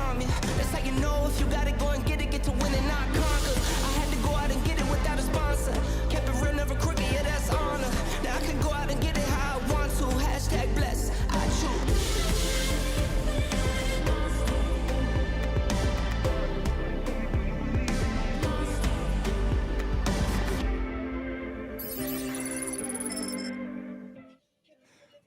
army. That's how you know if you gotta go and get to win and not conquer. I had to go out and get it without a sponsor. Kept it real, never crooked, yeah, that's honor. Now I can go out and get it how I want to. Hashtag bless, I choose.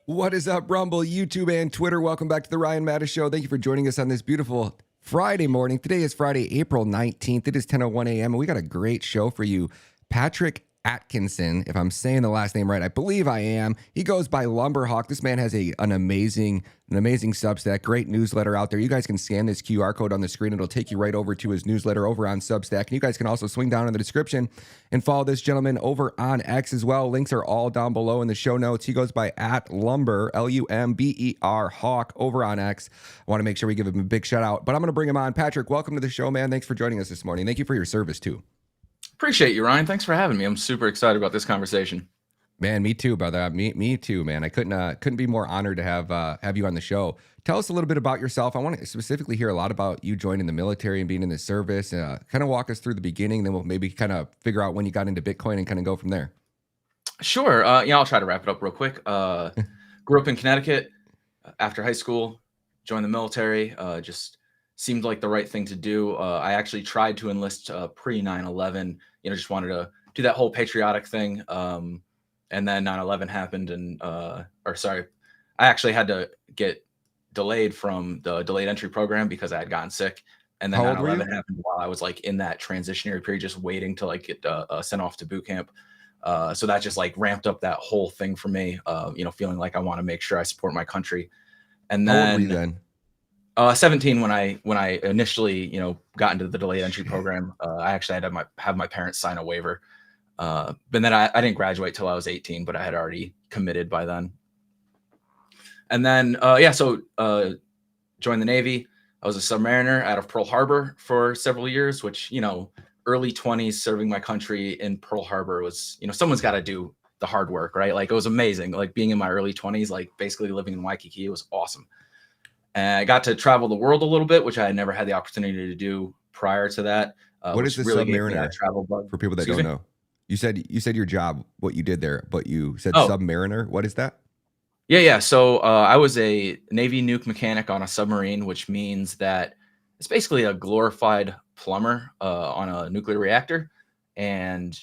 What is up, Rumble, YouTube, and Twitter? Welcome back to the Ryan Matta Show. Thank you for joining us on this beautiful Friday morning. Today is Friday, April 19th. It is 10:01 a.m., and we got a great show for you. Patrick Atkinson, if I'm saying the last name right, I believe I am. He goes by LumberHawk. This man has an amazing Substack, great newsletter out there. You guys can scan this QR code on the screen. It'll take you right over to his newsletter over on Substack. And you guys can also swing down in the description and follow this gentleman over on X as well. Links are all down below in the show notes. He goes by @Lumber, Lumber Hawk over on X. I want to make sure we give him a big shout out, but I'm going to bring him on. Patrick, welcome to the show, man. Thanks for joining us this morning. Thank you for your service too. Appreciate you, Ryan. Thanks for having me. I'm super excited about this conversation. Man, me too, brother. Me too, man. I couldn't be more honored to have you on the show. Tell us a little bit about yourself. I want to specifically hear a lot about you joining the military and being in the service. Kind of walk us through the beginning, then we'll maybe kind of figure out when you got into Bitcoin and kind of go from there. Sure. I'll try to wrap it up real quick. Grew up in Connecticut. After high school, joined the military. Just seemed like the right thing to do. I actually tried to enlist pre 9/11. Just wanted to do that whole patriotic thing. And then 9/11 happened, and I actually had to get delayed from the delayed entry program because I had gotten sick. And then 9/11 happened while I was like in that transitionary period, just waiting to like get sent off to boot camp. So that just like ramped up that whole thing for me. Feeling like I want to make sure I support my country. And then, how old were you then? 17 when I initially got into the delayed entry program. I actually had to have my parents sign a waiver. But then I didn't graduate till I was 18, but I had already committed by then. And then joined the Navy. I was a submariner out of Pearl Harbor for several years, which early 20s serving my country in Pearl Harbor was someone's got to do the hard work, right? Like it was amazing. Like being in my early 20s, like basically living in Waikiki, it was awesome. And I got to travel the world a little bit, which I had never had the opportunity to do prior to that. What is the really submariner travel bug. For people that don't know? You said your job, what you did there, but you said submariner. What is that? Yeah. So I was a Navy nuke mechanic on a submarine, which means that it's basically a glorified plumber on a nuclear reactor. And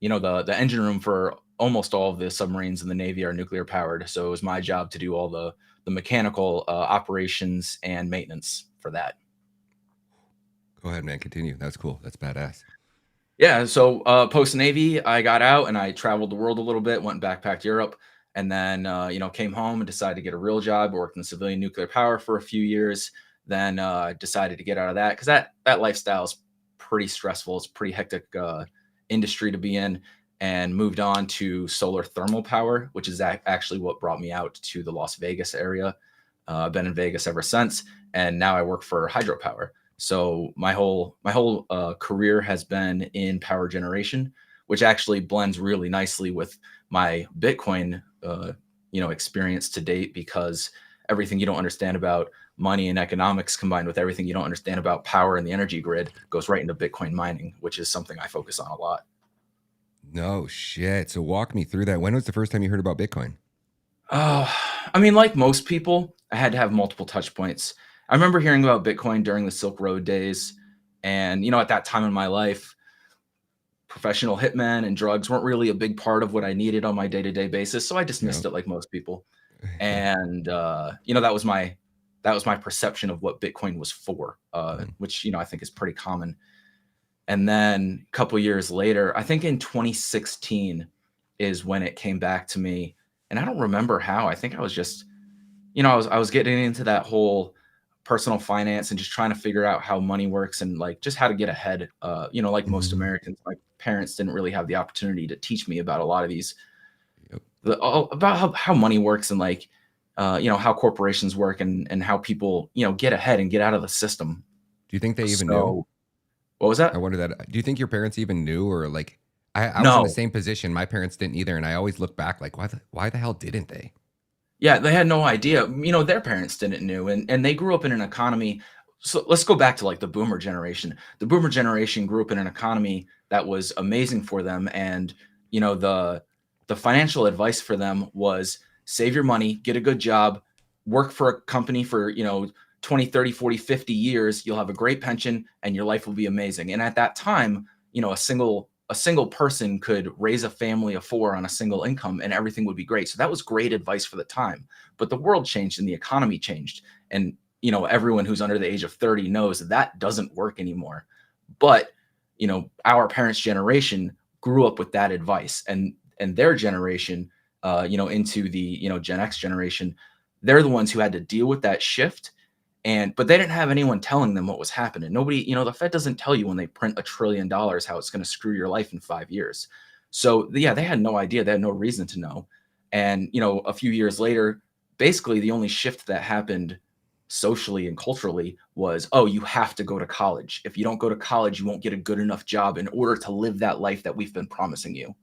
the engine room for almost all of the submarines in the Navy are nuclear powered. So it was my job to do all the mechanical operations and maintenance for that. Go ahead, man. Continue. That's cool. That's badass. Yeah. So post Navy, I got out and I traveled the world a little bit, went backpacked Europe, and then came home and decided to get a real job. Worked in civilian nuclear power for a few years. Then decided to get out of that because that lifestyle is pretty stressful. It's a pretty hectic industry to be in. And moved on to solar thermal power, which is actually what brought me out to the Las Vegas area. I've been in Vegas ever since, and now I work for hydropower. So my whole career has been in power generation, which actually blends really nicely with my Bitcoin experience to date, because everything you don't understand about money and economics combined with everything you don't understand about power and the energy grid goes right into Bitcoin mining, which is something I focus on a lot. No shit. So walk me through that. When was the first time you heard about Bitcoin? Like most people, I had to have multiple touch points. I remember hearing about Bitcoin during the Silk Road days. And, at that time in my life, professional hitmen and drugs weren't really a big part of what I needed on my day-to-day basis. So I dismissed it like most people. And, that was my perception of what Bitcoin was for, which, I think is pretty common. And then a couple years later, I think in 2016 is when it came back to me. And I don't remember how. I think I was just, I was getting into that whole personal finance and just trying to figure out how money works and like just how to get ahead. Like most Americans, my parents didn't really have the opportunity to teach me about a lot of these, about how money works and like, how corporations work and how people, get ahead and get out of the system. Do you think they even knew? What was that? I wonder that. Do you think your parents even knew, or like, I was No. in the same position. My parents didn't either. And I always look back like, why the hell didn't they? Yeah, they had no idea. Their parents didn't know. And they grew up in an economy so let's go back to like the boomer generation. The boomer generation grew up in an economy that was amazing for them. And, the financial advice for them was save your money, get a good job, work for a company for, 20, 30, 40, 50 years. You'll have a great pension and your life will be amazing. And at that time, a single person could raise a family of 4 on a single income and everything would be great. So that was great advice for the time. But the world changed and the economy changed. And everyone who's under the age of 30 knows that doesn't work anymore. But, our parents' generation grew up with that advice, and their generation, into the, Gen X generation, they're the ones who had to deal with that shift. But they didn't have anyone telling them what was happening. Nobody, the Fed doesn't tell you when they print $1 trillion how it's going to screw your life in 5 years. So yeah, they had no idea. They had no reason to know. And, a few years later, basically the only shift that happened socially and culturally was, oh, you have to go to college. If you don't go to college, you won't get a good enough job in order to live that life that we've been promising you.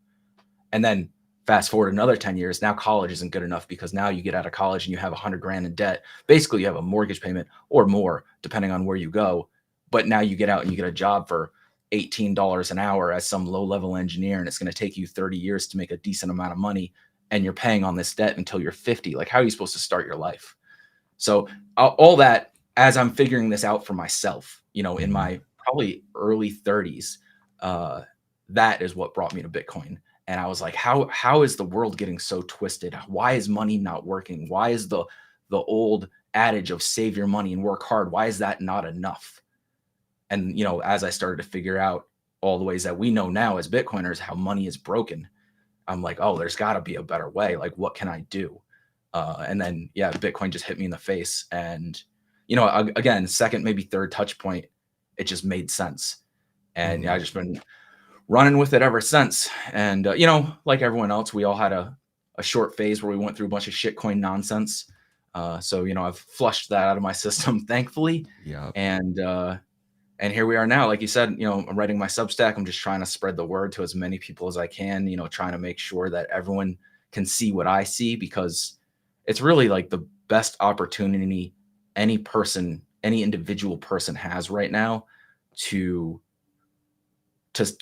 And then fast forward another 10 years, now college isn't good enough because now you get out of college and you have $100,000 in debt. Basically, you have a mortgage payment or more, depending on where you go. But now you get out and you get a job for $18 an hour as some low-level engineer, and it's going to take you 30 years to make a decent amount of money, and you're paying on this debt until you're 50. Like, how are you supposed to start your life? So all that, as I'm figuring this out for myself, in my probably early 30s, that is what brought me to Bitcoin. And I was like, how is the world getting so twisted? Why is money not working? Why is the old adage of save your money and work hard, why is that not enough? And, as I started to figure out all the ways that we know now as Bitcoiners how money is broken, I'm like, oh, there's got to be a better way. Like, what can I do? And then, yeah, Bitcoin just hit me in the face. And, again, second, maybe third touch point, it just made sense. And yeah, I've just been running with it ever since. And, like everyone else, we all had a short phase where we went through a bunch of shitcoin nonsense. So, I've flushed that out of my system, thankfully. Yeah. And here we are now. Like you said, I'm writing my Substack. I'm just trying to spread the word to as many people as I can, trying to make sure that everyone can see what I see, because it's really like the best opportunity any individual person has right now to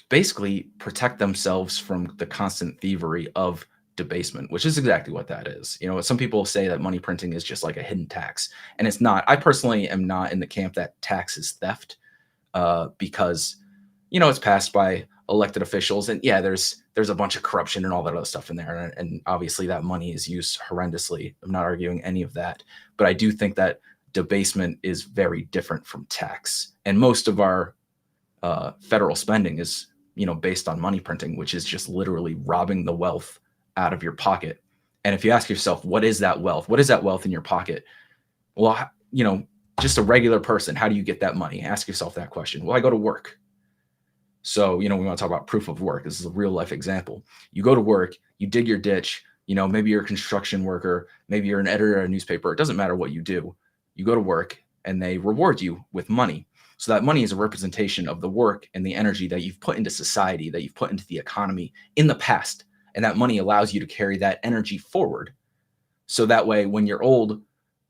basically protect themselves from the constant thievery of debasement, which is exactly what that is. Some people say that money printing is just like a hidden tax, and it's not. I personally am not in the camp that tax is theft, because, it's passed by elected officials, and yeah, there's a bunch of corruption and all that other stuff in there. And obviously that money is used horrendously. I'm not arguing any of that, but I do think that debasement is very different from tax. And most of our federal spending is, based on money printing, which is just literally robbing the wealth out of your pocket. And if you ask yourself, what is that wealth? What is that wealth in your pocket? Well, just a regular person, how do you get that money? Ask yourself that question. Well, I go to work. So, we want to talk about proof of work. This is a real life example. You go to work, you dig your ditch, maybe you're a construction worker, maybe you're an editor at a newspaper. It doesn't matter what you do. You go to work and they reward you with money. So that money is a representation of the work and the energy that you've put into society, that you've put into the economy in the past. And that money allows you to carry that energy forward. So that way, when you're old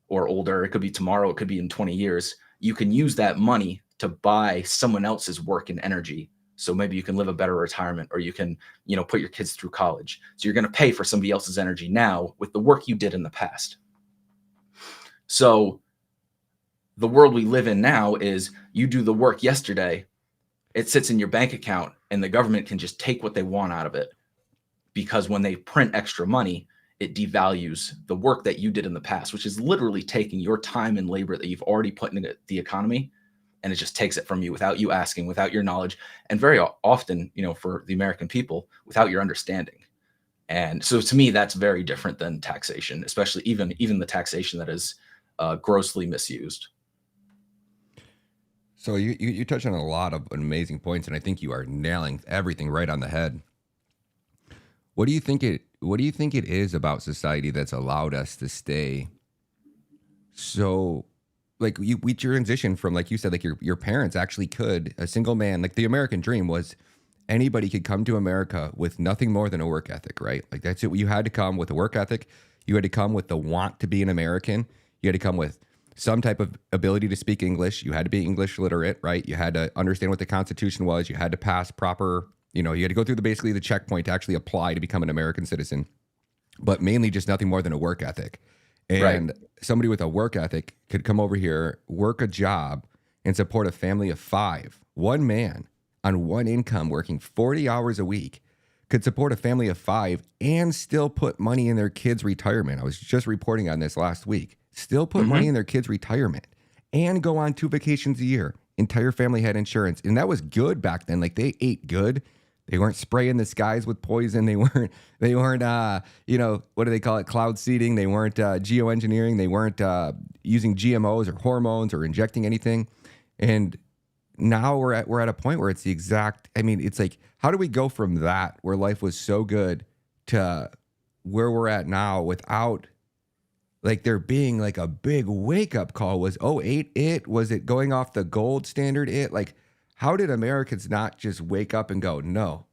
or older, it could be tomorrow, it could be in 20 years, you can use that money to buy someone else's work and energy. So maybe you can live a better retirement, or you can, put your kids through college. So you're going to pay for somebody else's energy now with the work you did in the past. So the world we live in now is you do the work yesterday, it sits in your bank account, and the government can just take what they want out of it. Because when they print extra money, it devalues the work that you did in the past, which is literally taking your time and labor that you've already put into the economy, and it just takes it from you without you asking, without your knowledge, and very often, for the American people, without your understanding. And so to me, that's very different than taxation, especially even the taxation that is grossly misused. So you touch on a lot of amazing points, and I think you are nailing everything right on the head. What do you think it is about society that's allowed us to stay so, like, we transition from, like you said, like your parents actually could, a single man, like the American dream was anybody could come to America with nothing more than a work ethic, right? Like that's it. You had to come with a work ethic. You had to come with the want to be an American. You had to come with some type of ability to speak English. You had to be English literate, right? You had to understand what the Constitution was. You had to pass proper, you had to go through basically the checkpoint to actually apply to become an American citizen, but mainly just nothing more than a work ethic. And somebody with a work ethic could come over here, work a job, and support a family of 5. One man on one income working 40 hours a week could support a family of 5 and still put money in their kids' retirement. I was just reporting on this last week. Still put money in their kids' retirement and go on 2 vacations a year. Entire family had insurance. And that was good back then. Like, they ate good. They weren't spraying the skies with poison. They weren't, what do they call it? Cloud seeding. They weren't geoengineering. They weren't using GMOs or hormones or injecting anything. And now we're at a point where it's the exact, it's like, how do we go from that where life was so good to where we're at now without like there being like a big wake up call? Was '08 it? Was it going off the gold standard it? Like, how did Americans not just wake up and go, no?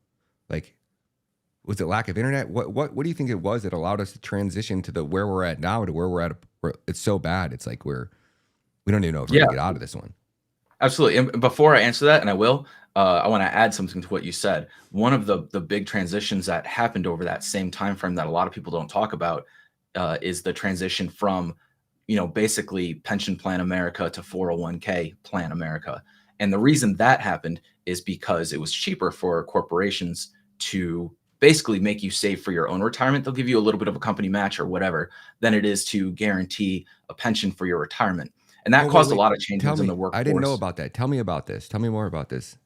Like, was it lack of internet? What do you think it was that allowed us to transition to the where we're at now to where we're at? Where it's so bad. It's like we don't even know if we're gonna get out of this one. Absolutely. And before I answer that, and I will, I want to add something to what you said. One of the big transitions that happened over that same time frame that a lot of people don't talk about is the transition from, basically pension plan America to 401k plan America. And the reason that happened is because it was cheaper for corporations to basically make you save for your own retirement. They'll give you a little bit of a company match or whatever than it is to guarantee a pension for your retirement. And that caused a lot of changes in the workforce. I didn't know about that. Tell me about this. Tell me more about this.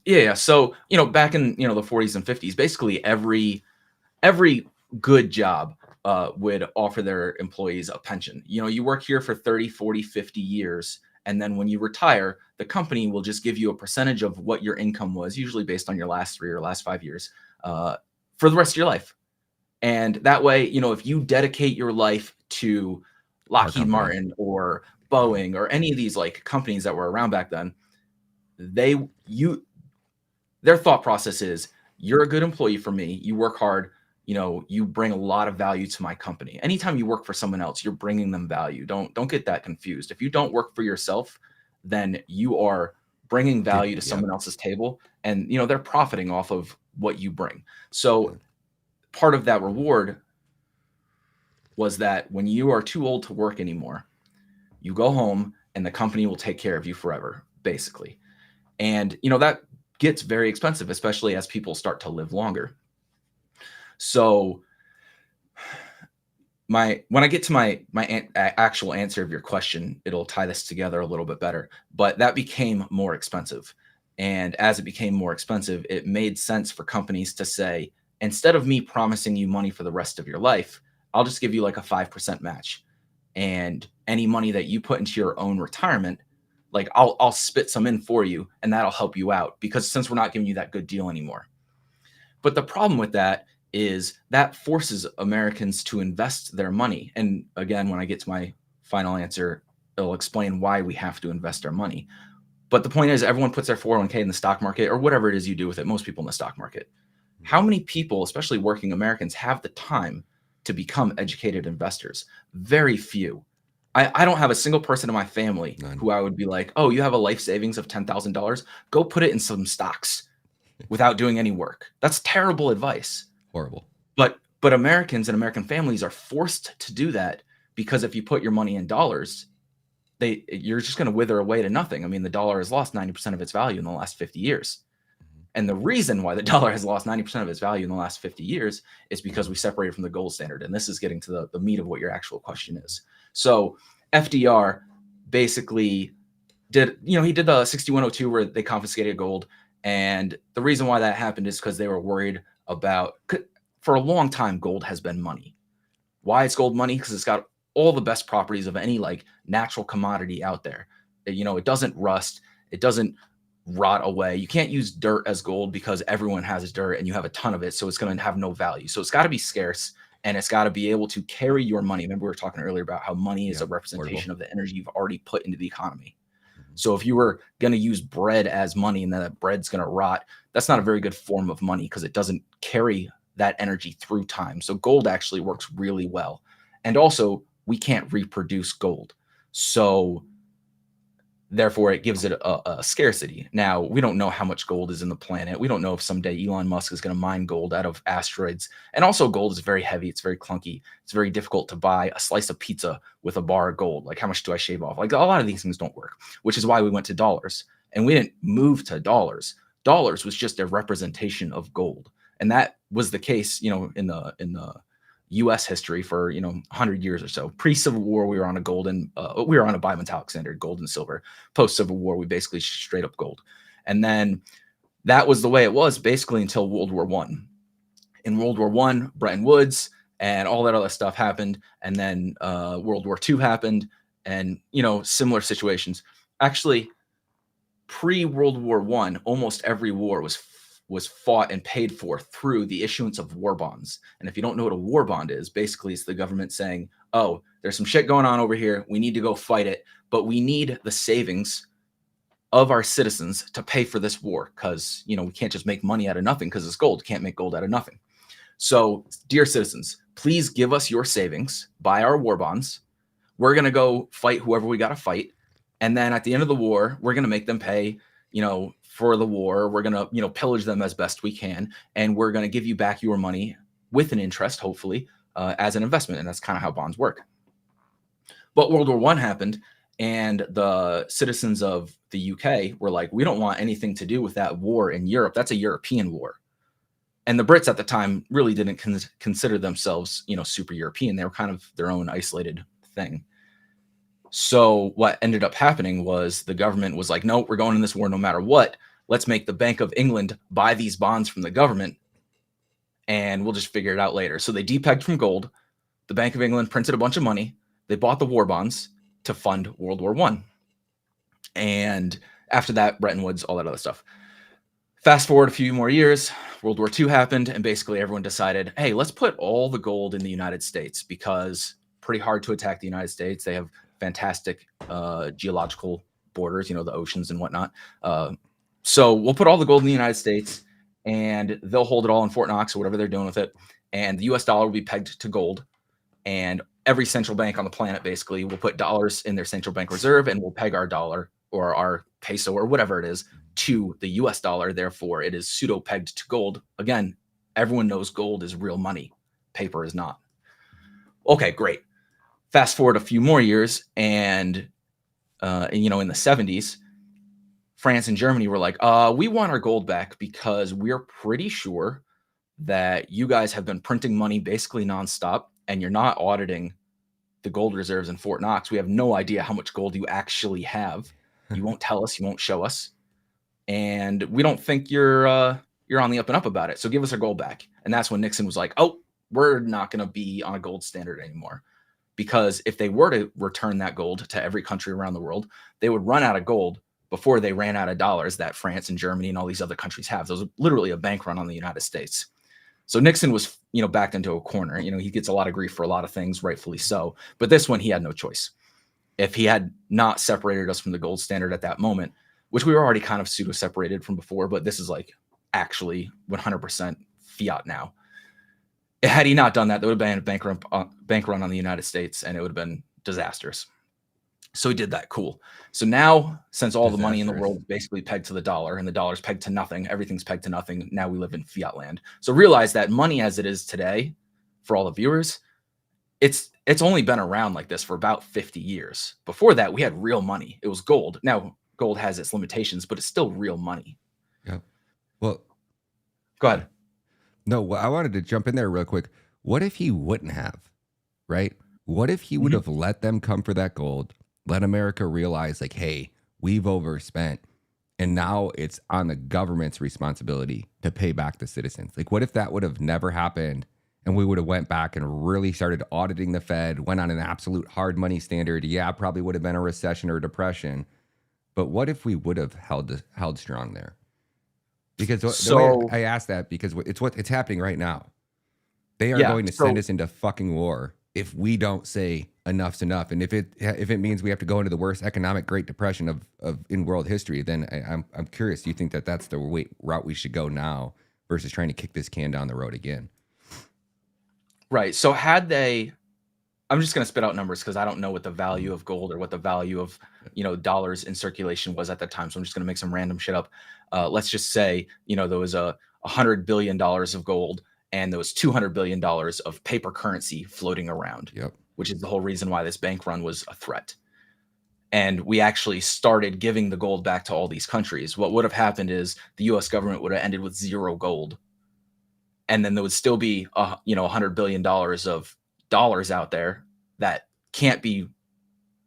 Yeah. So, back in, the 40s and 50s, basically every good job would offer their employees a pension. You work here for 30, 40, 50 years. And then when you retire, the company will just give you a percentage of what your income was, usually based on your last 3 or last 5 years, for the rest of your life. And that way, if you dedicate your life to Lockheed Martin or Boeing or any of these like companies that were around back then, their thought process is, you're a good employee for me. You work hard. You bring a lot of value to my company. Anytime you work for someone else, you're bringing them value. Don't get that confused. If you don't work for yourself, then you are bringing value to someone else's table, and they're profiting off of what you bring. So part of that reward was that when you are too old to work anymore, you go home and the company will take care of you forever, basically. And, that gets very expensive, especially as people start to live longer. So when I get to my actual answer of your question, it'll tie this together a little bit better. But that became more expensive. And as it became more expensive, it made sense for companies to say, instead of me promising you money for the rest of your life, I'll just give you like a 5% match. And any money that you put into your own retirement, like I'll spit some in for you, and that'll help you out, because since we're not giving you that good deal anymore. But the problem with that is that forces Americans to invest their money. And again, when I get to my final answer, it'll explain why we have to invest our money. But the point is, everyone puts their 401k in the stock market or whatever it is you do with it. Most people in the stock market. How many people, especially working Americans, have the time to become educated investors? Very few. I don't have a single person in my family who I would be like, oh, you have a life savings of $10,000. Go put it in some stocks without doing any work. That's terrible advice. Horrible. But Americans and American families are forced to do that, because if you put your money in dollars, you're just going to wither away to nothing. I mean, the dollar has lost 90% of its value in the last 50 years. And the reason why the dollar has lost 90% of its value in the last 50 years is because we separated from the gold standard. And this is getting to the meat of what your actual question is. So FDR basically did the 6102 where they confiscated gold. And the reason why that happened is because they were worried about, for a long time, gold has been money. Why it's gold money? Because it's got all the best properties of any like natural commodity out there. It doesn't rust. It doesn't rot away. You can't use dirt as gold because everyone has dirt and you have a ton of it. So it's going to have no value. So it's got to be scarce, and it's got to be able to carry your money. Remember, we were talking earlier about how money is a representation of the energy you've already put into the economy. So if you were going to use bread as money and then that bread's going to rot, that's not a very good form of money because it doesn't carry that energy through time. So gold actually works really well. And also, we can't reproduce gold. So therefore, it gives it a scarcity. Now, we don't know how much gold is in the planet. We don't know if someday Elon Musk is going to mine gold out of asteroids. And also, gold is very heavy. It's very clunky. It's very difficult to buy a slice of pizza with a bar of gold. Like, how much do I shave off? Like, a lot of these things don't work, which is why we went to dollars. And we didn't move to dollars. Dollars was just a representation of gold. And that was the case, in the U.S. history for 100 years or so. Pre-Civil War, we were on a bimetallic standard, gold and silver. Post-Civil War, we basically straight up gold, and then that was the way it was basically until World War One. In World War One, Bretton Woods and all that other stuff happened, and then World War Two happened, and similar situations. Actually, pre-World War One, almost every war was fought and paid for through the issuance of war bonds. And if you don't know what a war bond is, basically it's the government saying, oh, there's some shit going on over here. We need to go fight it, but we need the savings of our citizens to pay for this war because, we can't just make money out of nothing because it's gold. Can't make gold out of nothing. So, dear citizens, please give us your savings, buy our war bonds. We're going to go fight whoever we got to fight. And then at the end of the war, we're going to make them pay, for the war. We're going to, pillage them as best we can. And we're going to give you back your money with an interest, hopefully, as an investment. And that's kind of how bonds work. But World War One happened, and the citizens of the UK were like, we don't want anything to do with that war in Europe. That's a European war. And the Brits at the time really didn't consider themselves, super European. They were kind of their own isolated thing. So what ended up happening was the government was like, no, we're going in this war no matter what. Let's make the Bank of England buy these bonds from the government, and we'll just figure it out later. So they depegged from gold. The Bank of England printed a bunch of money. They bought the war bonds to fund World War One. And after that, Bretton Woods, all that other stuff. Fast forward a few more years, World War II happened, and basically everyone decided, hey, let's put all the gold in the United States because pretty hard to attack the United States. They have fantastic geological borders, the oceans and whatnot. So we'll put all the gold in the United States, and they'll hold it all in Fort Knox or whatever they're doing with it. And the US dollar will be pegged to gold. And every central bank on the planet basically will put dollars in their central bank reserve, and we'll peg our dollar or our peso or whatever it is to the US dollar. Therefore, it is pseudo pegged to gold. Again, everyone knows gold is real money. Paper is not. Okay, great. Fast forward a few more years, and in the 70s, France and Germany were like, we want our gold back because we're pretty sure that you guys have been printing money basically nonstop, and you're not auditing the gold reserves in Fort Knox. We have no idea how much gold you actually have. You won't tell us. You won't show us. And we don't think you're on the up and up about it. So give us our gold back. And that's when Nixon was like, oh, we're not going to be on a gold standard anymore. Because if they were to return that gold to every country around the world, they would run out of gold before they ran out of dollars that France and Germany and all these other countries have. Those are literally a bank run on the United States. So Nixon was, backed into a corner. He gets a lot of grief for a lot of things, rightfully so. But this one, he had no choice. If he had not separated us from the gold standard at that moment, which we were already kind of pseudo separated from before, but this is like actually 100% fiat now. Had he not done that, there would have been a bank run on the United States, and it would have been disastrous. So he did that. Cool. So now, since all the money in the world is basically pegged to the dollar, and the dollar's pegged to nothing, everything's pegged to nothing. Now we live in fiat land. So realize that money as it is today, for all the viewers, it's only been around like this for about 50 years. Before that, we had real money. It was gold. Now, gold has its limitations, but it's still real money. Yeah. Well, go ahead. No, I wanted to jump in there real quick. What if he wouldn't have, right? What if he would have let them come for that gold, let America realize like, hey, we've overspent, and now it's on the government's responsibility to pay back the citizens? Like, what if that would have never happened, and we would have went back and really started auditing the Fed, went on an absolute hard money standard? Yeah, probably would have been a recession or a depression. But what if we would have held strong there? Because the way I ask that, because it's happening right now. They are going to send us into fucking war if we don't say enough's enough. And if it means we have to go into the worst economic Great Depression of in world history, then I'm curious. Do you think that that's the route we should go now versus trying to kick this can down the road again? Right. So had they I'm just going to spit out numbers because I don't know what the value of gold or what the value of, dollars in circulation was at that time. So I'm just going to make some random shit up. Let's just say, there was $100 billion of gold and there was $200 billion of paper currency floating around, Yep. which is the whole reason why this bank run was a threat. And we actually started giving the gold back to all these countries. What would have happened is the US government would have ended with zero gold. And then there would still be, $100 billion of dollars out there that can't be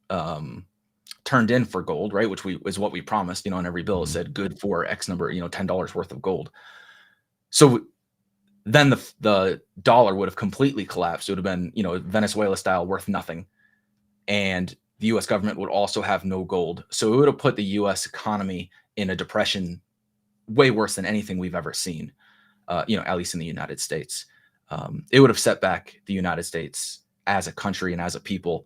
turned in for gold, right? Which is what we promised, on every bill. It said good for X number, $10 worth of gold. So then the dollar would have completely collapsed. It would have been, Venezuela style, worth nothing. And the US government would also have no gold. So it would have put the US economy in a depression way worse than anything we've ever seen, at least in the United States. It would have set back the United States as a country and as a people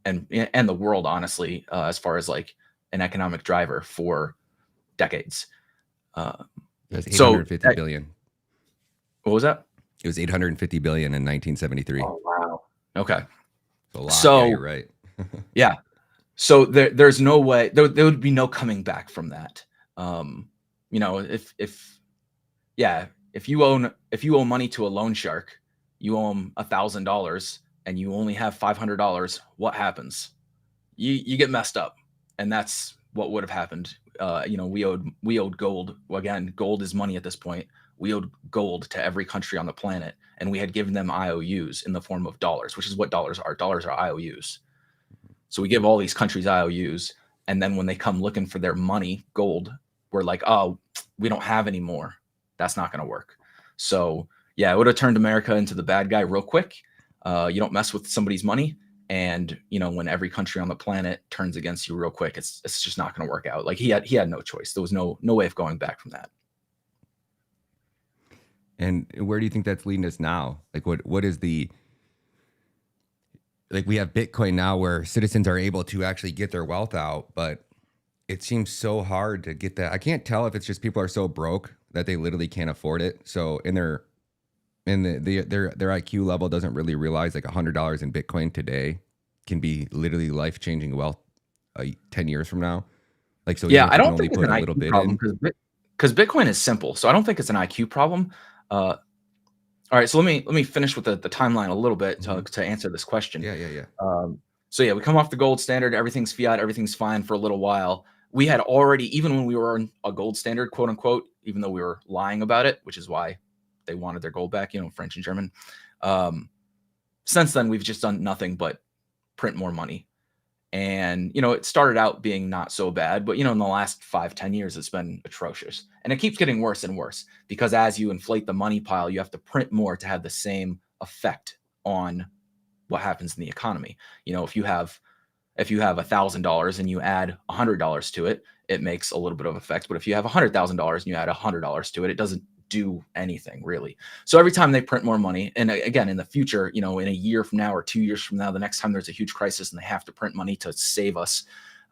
and the world, honestly, as far as like an economic driver for decades. That's 850 billion. What was that? It was 850 billion in 1973. Oh, wow. Okay. A lot. So yeah, you're right. Yeah. So there's no way there would be no coming back from that. If you owe money to a loan shark, you owe them $1,000 and you only have $500, what happens? You get messed up. And that's what would have happened. We owed gold. Again, gold is money at this point. We owed gold to every country on the planet, and we had given them IOUs in the form of dollars, which is what dollars are. Dollars are IOUs. So we give all these countries IOUs, and then when they come looking for their money, gold, we're like, oh, we don't have any more. That's not going to work. So yeah, it would have turned America into the bad guy real quick. You don't mess with somebody's money. And, when every country on the planet turns against you real quick, it's just not going to work out. Like he had no choice. There was no way of going back from that. And where do you think that's leading us now? Like what is we have Bitcoin now where citizens are able to actually get their wealth out, but it seems so hard to get that. I can't tell if it's just people are so broke that they literally can't afford it. So their IQ level doesn't really realize like $100 in Bitcoin today can be literally life-changing wealth 10 years from now. Like, so yeah, I don't think it's an IQ problem because Bitcoin is simple. So I don't think it's an IQ problem. All right, so let me finish with the timeline a little bit to answer this question. Yeah. So yeah, we come off the gold standard. Everything's fiat. Everything's fine for a little while. We had already, even when we were on a gold standard, quote unquote, even though we were lying about it, which is why they wanted their gold back, French and German. Since then, we've just done nothing but print more money. And, it started out being not so bad, but, in the last 5-10 years, it's been atrocious. And it keeps getting worse and worse because as you inflate the money pile, you have to print more to have the same effect on what happens in the economy. If you have $1,000 and you add $100 to it, it makes a little bit of effect. But if you have $100,000 and you add $100 to it, it doesn't do anything really. So every time they print more money, and again, in the future, in a year from now or 2 years from now, the next time there's a huge crisis and they have to print money to save us,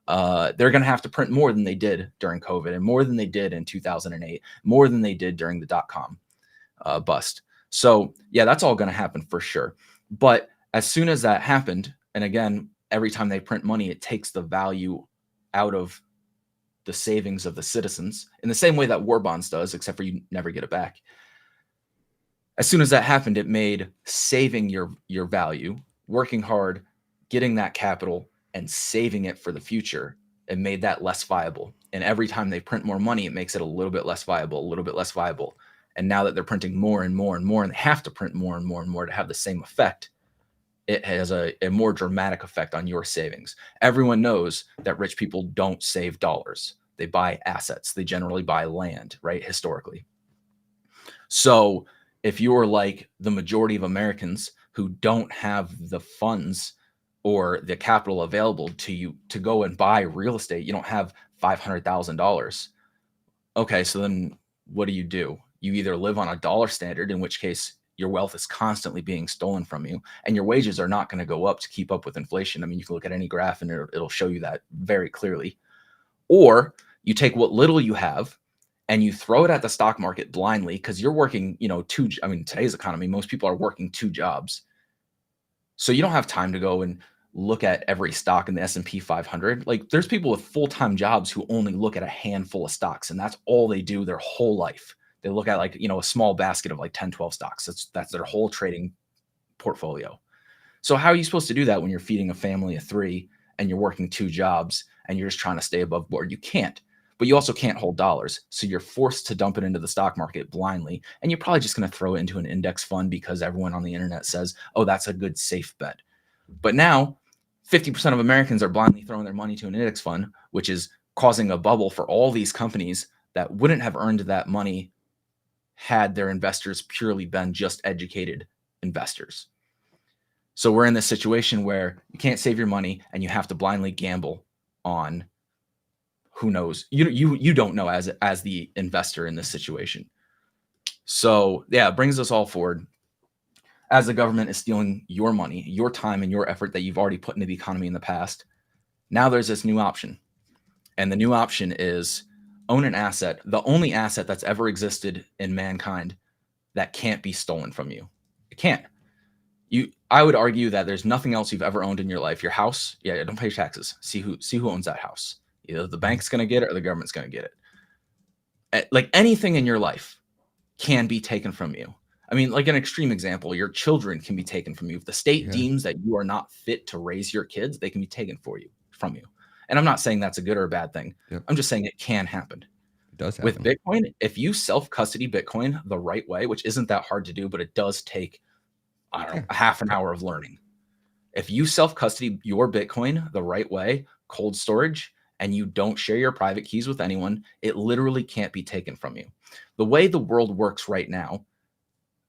they're going to have to print more than they did during COVID and more than they did in 2008, more than they did during the dot-com bust. So yeah, that's all going to happen for sure. But as soon as that happened, and again, every time they print money, it takes the value out of the savings of the citizens in the same way that war bonds does, except for you never get it back. As soon as that happened, it made saving your value, working hard, getting that capital and saving it for the future, it made that less viable. And every time they print more money, it makes it a little bit less viable, a little bit less viable. And now that they're printing more and more and more, and they have to print more and more and more to have the same effect, it has a more dramatic effect on your savings. Everyone knows that rich people don't save dollars. They buy assets. They generally buy land, right? Historically. So if you're like the majority of Americans who don't have the funds or the capital available to you to go and buy real estate, you don't have $500,000. Okay, so then what do? You either live on a dollar standard, in which case your wealth is constantly being stolen from you, and your wages are not going to go up to keep up with inflation. I mean, you can look at any graph and it'll show you that very clearly. Or you take what little you have and you throw it at the stock market blindly because you're working, today's economy, most people are working 2 jobs. So you don't have time to go and look at every stock in the S&P 500. Like there's people with full-time jobs who only look at a handful of stocks, and that's all they do their whole life. They look at like, a small basket of like 10, 12 stocks. That's their whole trading portfolio. So how are you supposed to do that when you're feeding a family of 3 and you're working 2 jobs and you're just trying to stay above board? You can't. But you also can't hold dollars. So you're forced to dump it into the stock market blindly. And you're probably just going to throw it into an index fund because everyone on the internet says, oh, that's a good safe bet. But now 50% of Americans are blindly throwing their money to an index fund, which is causing a bubble for all these companies that wouldn't have earned that money had their investors purely been just educated investors. So we're in this situation where you can't save your money and you have to blindly gamble on who knows. You don't know as the investor in this situation. So yeah, it brings us all forward. As the government is stealing your money, your time, and your effort that you've already put into the economy in the past, now there's this new option. And the new option is own an asset, the only asset that's ever existed in mankind that can't be stolen from you. It can't. I would argue that there's nothing else you've ever owned in your life. Your house, yeah, don't pay taxes. See who owns that house. Either the bank's going to get it or the government's going to get it. Like anything in your life can be taken from you. I mean, like an extreme example, your children can be taken from you. If the state deems that you are not fit to raise your kids, they can be taken from you. And I'm not saying that's a good or a bad thing. Yep. I'm just saying it can happen. It does happen. With Bitcoin, if you self-custody Bitcoin the right way, which isn't that hard to do, but it does take, I don't know, a half an hour of learning. If you self-custody your Bitcoin the right way, cold storage, and you don't share your private keys with anyone, it literally can't be taken from you. The way the world works right now,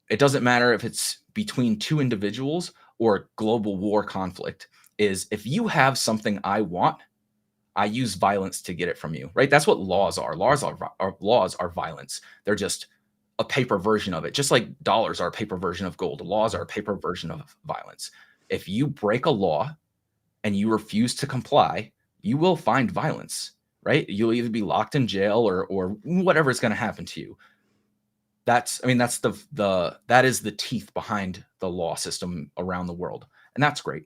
it doesn't matter if it's between 2 individuals or global war conflict, is if you have something I want, I use violence to get it from you, right? That's what laws are. Laws are violence. They're just a paper version of it. Just like dollars are a paper version of gold. Laws are a paper version of violence. If you break a law and you refuse to comply, you will find violence, right? You'll either be locked in jail or whatever is going to happen to you. That is the teeth behind the law system around the world. And that's great.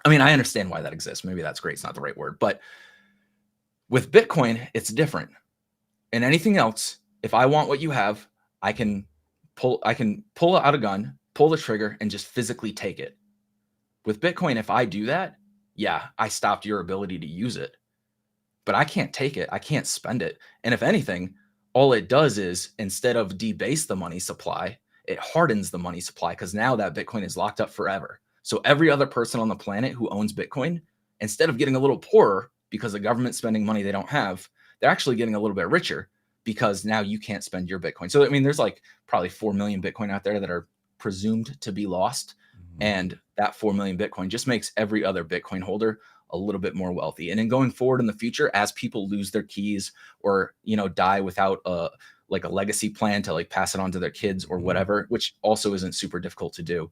I mean, I understand why that exists. Maybe that's great. It's not the right word, but with Bitcoin, it's different. And anything else, if I want what you have, I can pull out a gun, pull the trigger, and just physically take it. With Bitcoin, if I do that, yeah, I stopped your ability to use it, but I can't take it. I can't spend it. And if anything, all it does is instead of debase the money supply, it hardens the money supply because now that Bitcoin is locked up forever. So every other person on the planet who owns Bitcoin, instead of getting a little poorer because the government's spending money they don't have, they're actually getting a little bit richer because now you can't spend your Bitcoin. So, I mean, there's like probably 4 million Bitcoin out there that are presumed to be lost. And that 4 million Bitcoin just makes every other Bitcoin holder a little bit more wealthy. And then going forward in the future, as people lose their keys or, die without a legacy plan to like pass it on to their kids or whatever, which also isn't super difficult to do.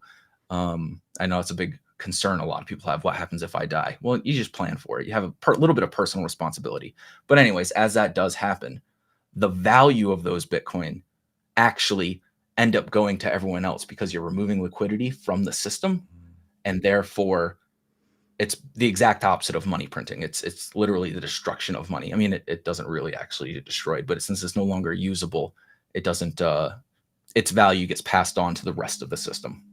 I know it's a big concern a lot of people have. What happens if I die? Well, you just plan for it. You have a little bit of personal responsibility. But anyways, as that does happen, the value of those Bitcoin actually end up going to everyone else because you're removing liquidity from the system. And therefore, it's the exact opposite of money printing. It's literally the destruction of money. I mean, it doesn't really actually get destroyed, but since it's no longer usable, it doesn't, its value gets passed on to the rest of the system.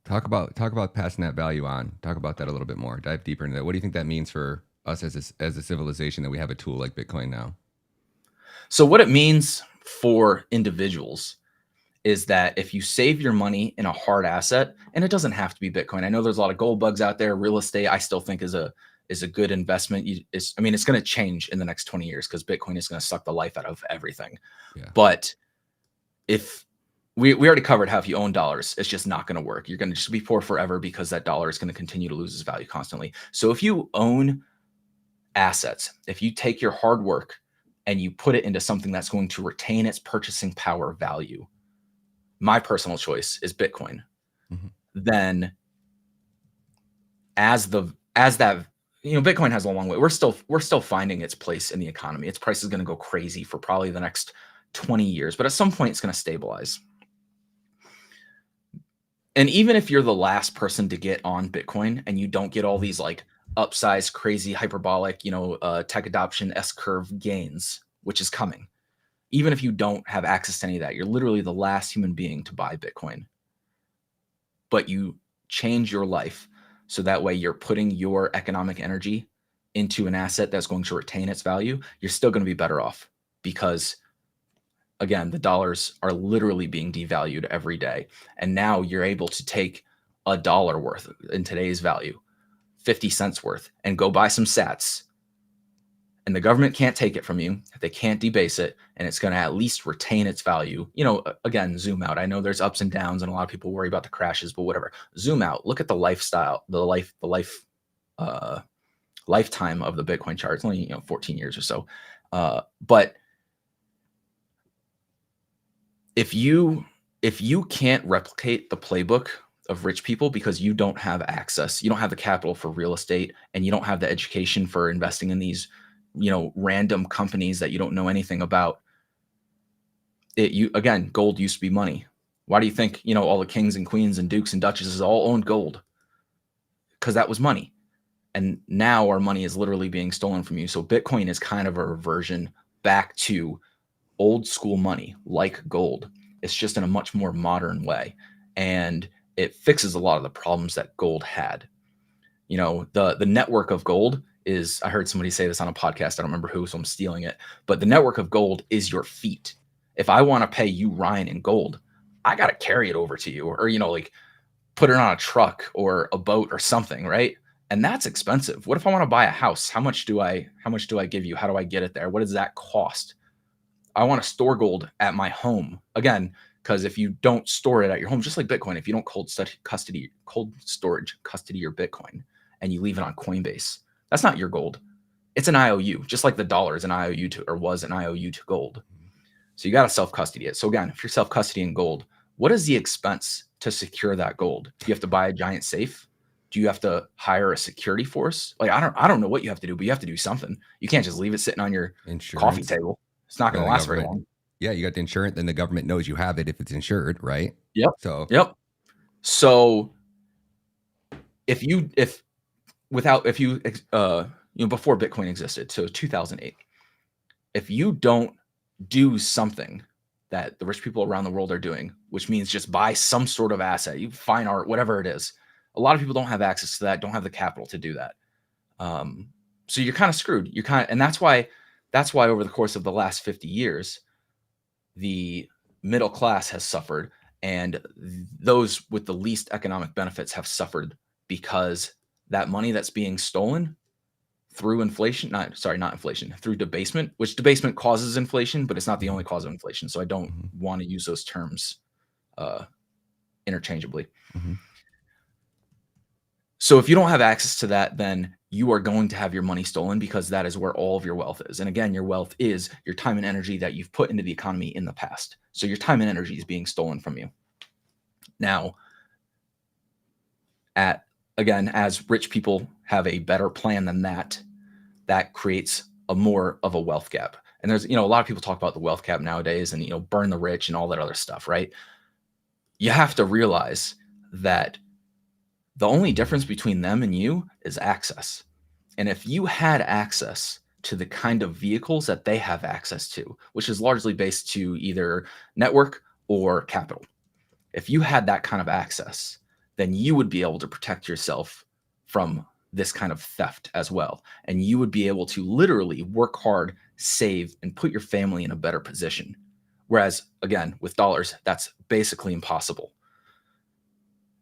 Talk about passing that value on. Talk about that a little bit more. Dive deeper into that. What do you think that means for us as a civilization that we have a tool like Bitcoin now? So what it means for individuals is that if you save your money in a hard asset, and it doesn't have to be Bitcoin. I know there's a lot of gold bugs out there. Real estate, I still think is a good investment. It's going to change in the next 20 years because Bitcoin is going to suck the life out of everything. Yeah. But if we already covered how if you own dollars, it's just not going to work. You're going to just be poor forever because that dollar is going to continue to lose its value constantly. So if you own assets, if you take your hard work and you put it into something that's going to retain its purchasing power value, my personal choice is Bitcoin. Mm-hmm. Then as that, Bitcoin has a long way. We're still finding its place in the economy. Its price is going to go crazy for probably the next 20 years, but at some point it's going to stabilize. And even if you're the last person to get on Bitcoin and you don't get all these like upsized, crazy, hyperbolic, tech adoption S-curve gains, which is coming, even if you don't have access to any of that, you're literally the last human being to buy Bitcoin. But you change your life so that way you're putting your economic energy into an asset that's going to retain its value. You're still going to be better off because, again, the dollars are literally being devalued every day. And now you're able to take $1 worth in today's value, 50 cents worth, and go buy some sats. And the government can't take it from you. They can't debase it. And it's going to at least retain its value. Again, zoom out. I know there's ups and downs and a lot of people worry about the crashes, but whatever. Zoom out. Look at the lifestyle, the lifetime of the Bitcoin chart. It's only 14 years or so. But if you can't replicate the playbook of rich people because you don't have access, you don't have the capital for real estate, and you don't have the education for investing in these random companies that you don't know anything about. Again, gold used to be money. Why do you think all the kings and queens and dukes and duchesses all owned gold? Because that was money. And now our money is literally being stolen from you. So Bitcoin is kind of a reversion back to old school money, like gold. It's just in a much more modern way. And it fixes a lot of the problems that gold had. The network of gold is, I heard somebody say this on a podcast, I don't remember who, so I'm stealing it, but the network of gold is your feet. If I want to pay you, Ryan, in gold, I got to carry it over to you, or put it on a truck or a boat or something, right? And that's expensive. What if I want to buy a house? How much do I give you? How do I get it there? What does that cost? I want to store gold at my home. Again, because if you don't store it at your home, just like Bitcoin, if you don't cold storage custody your Bitcoin and you leave it on Coinbase, that's not your gold. It's an IOU, just like the dollar is an IOU to, or was an IOU to gold. So you got to self-custody it. So again, if you're self-custodying gold, what is the expense to secure that gold? Do you have to buy a giant safe? Do you have to hire a security force? Like, I don't know what you have to do, but you have to do something. You can't just leave it sitting on your coffee table. It's not going to last very long. Yeah, you got the insurance, then the government knows you have it if it's insured, right? Yep. So before Bitcoin existed, so 2008, if you don't do something that the rich people around the world are doing, which means just buy some sort of asset, fine art, whatever it is, a lot of people don't have access to that, don't have the capital to do that. So you're kind of screwed. And that's why over the course of the last 50 years, the middle class has suffered, and those with the least economic benefits have suffered because that money that's being stolen through through debasement, which debasement causes inflation, but it's not the only cause of inflation. So I don't want to use those terms interchangeably. Mm-hmm. So if you don't have access to that, then you are going to have your money stolen because that is where all of your wealth is. And again, your wealth is your time and energy that you've put into the economy in the past. So your time and energy is being stolen from you. Now, as rich people have a better plan than that, that creates a more of a wealth gap. And there's, a lot of people talk about the wealth gap nowadays and, burn the rich and all that other stuff, right? You have to realize that the only difference between them and you is access. And if you had access to the kind of vehicles that they have access to, which is largely based to either network or capital, if you had that kind of access, then you would be able to protect yourself from this kind of theft as well. And you would be able to literally work hard, save, and put your family in a better position. Whereas, again, with dollars, that's basically impossible.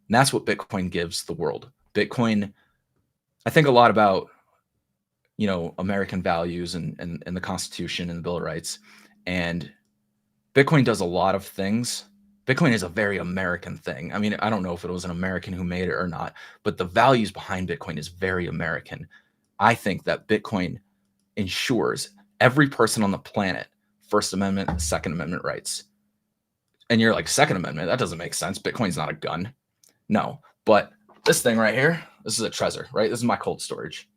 And that's what Bitcoin gives the world. Bitcoin, I think a lot about, American values and the Constitution and the Bill of Rights. And Bitcoin does a lot of things. Bitcoin is a very American thing. I mean, I don't know if it was an American who made it or not, but the values behind Bitcoin is very American. I think that Bitcoin ensures every person on the planet First Amendment, Second Amendment rights. And you're like, Second Amendment? That doesn't make sense. Bitcoin's not a gun. No, but this thing right here, this is a Trezor, right? This is my cold storage.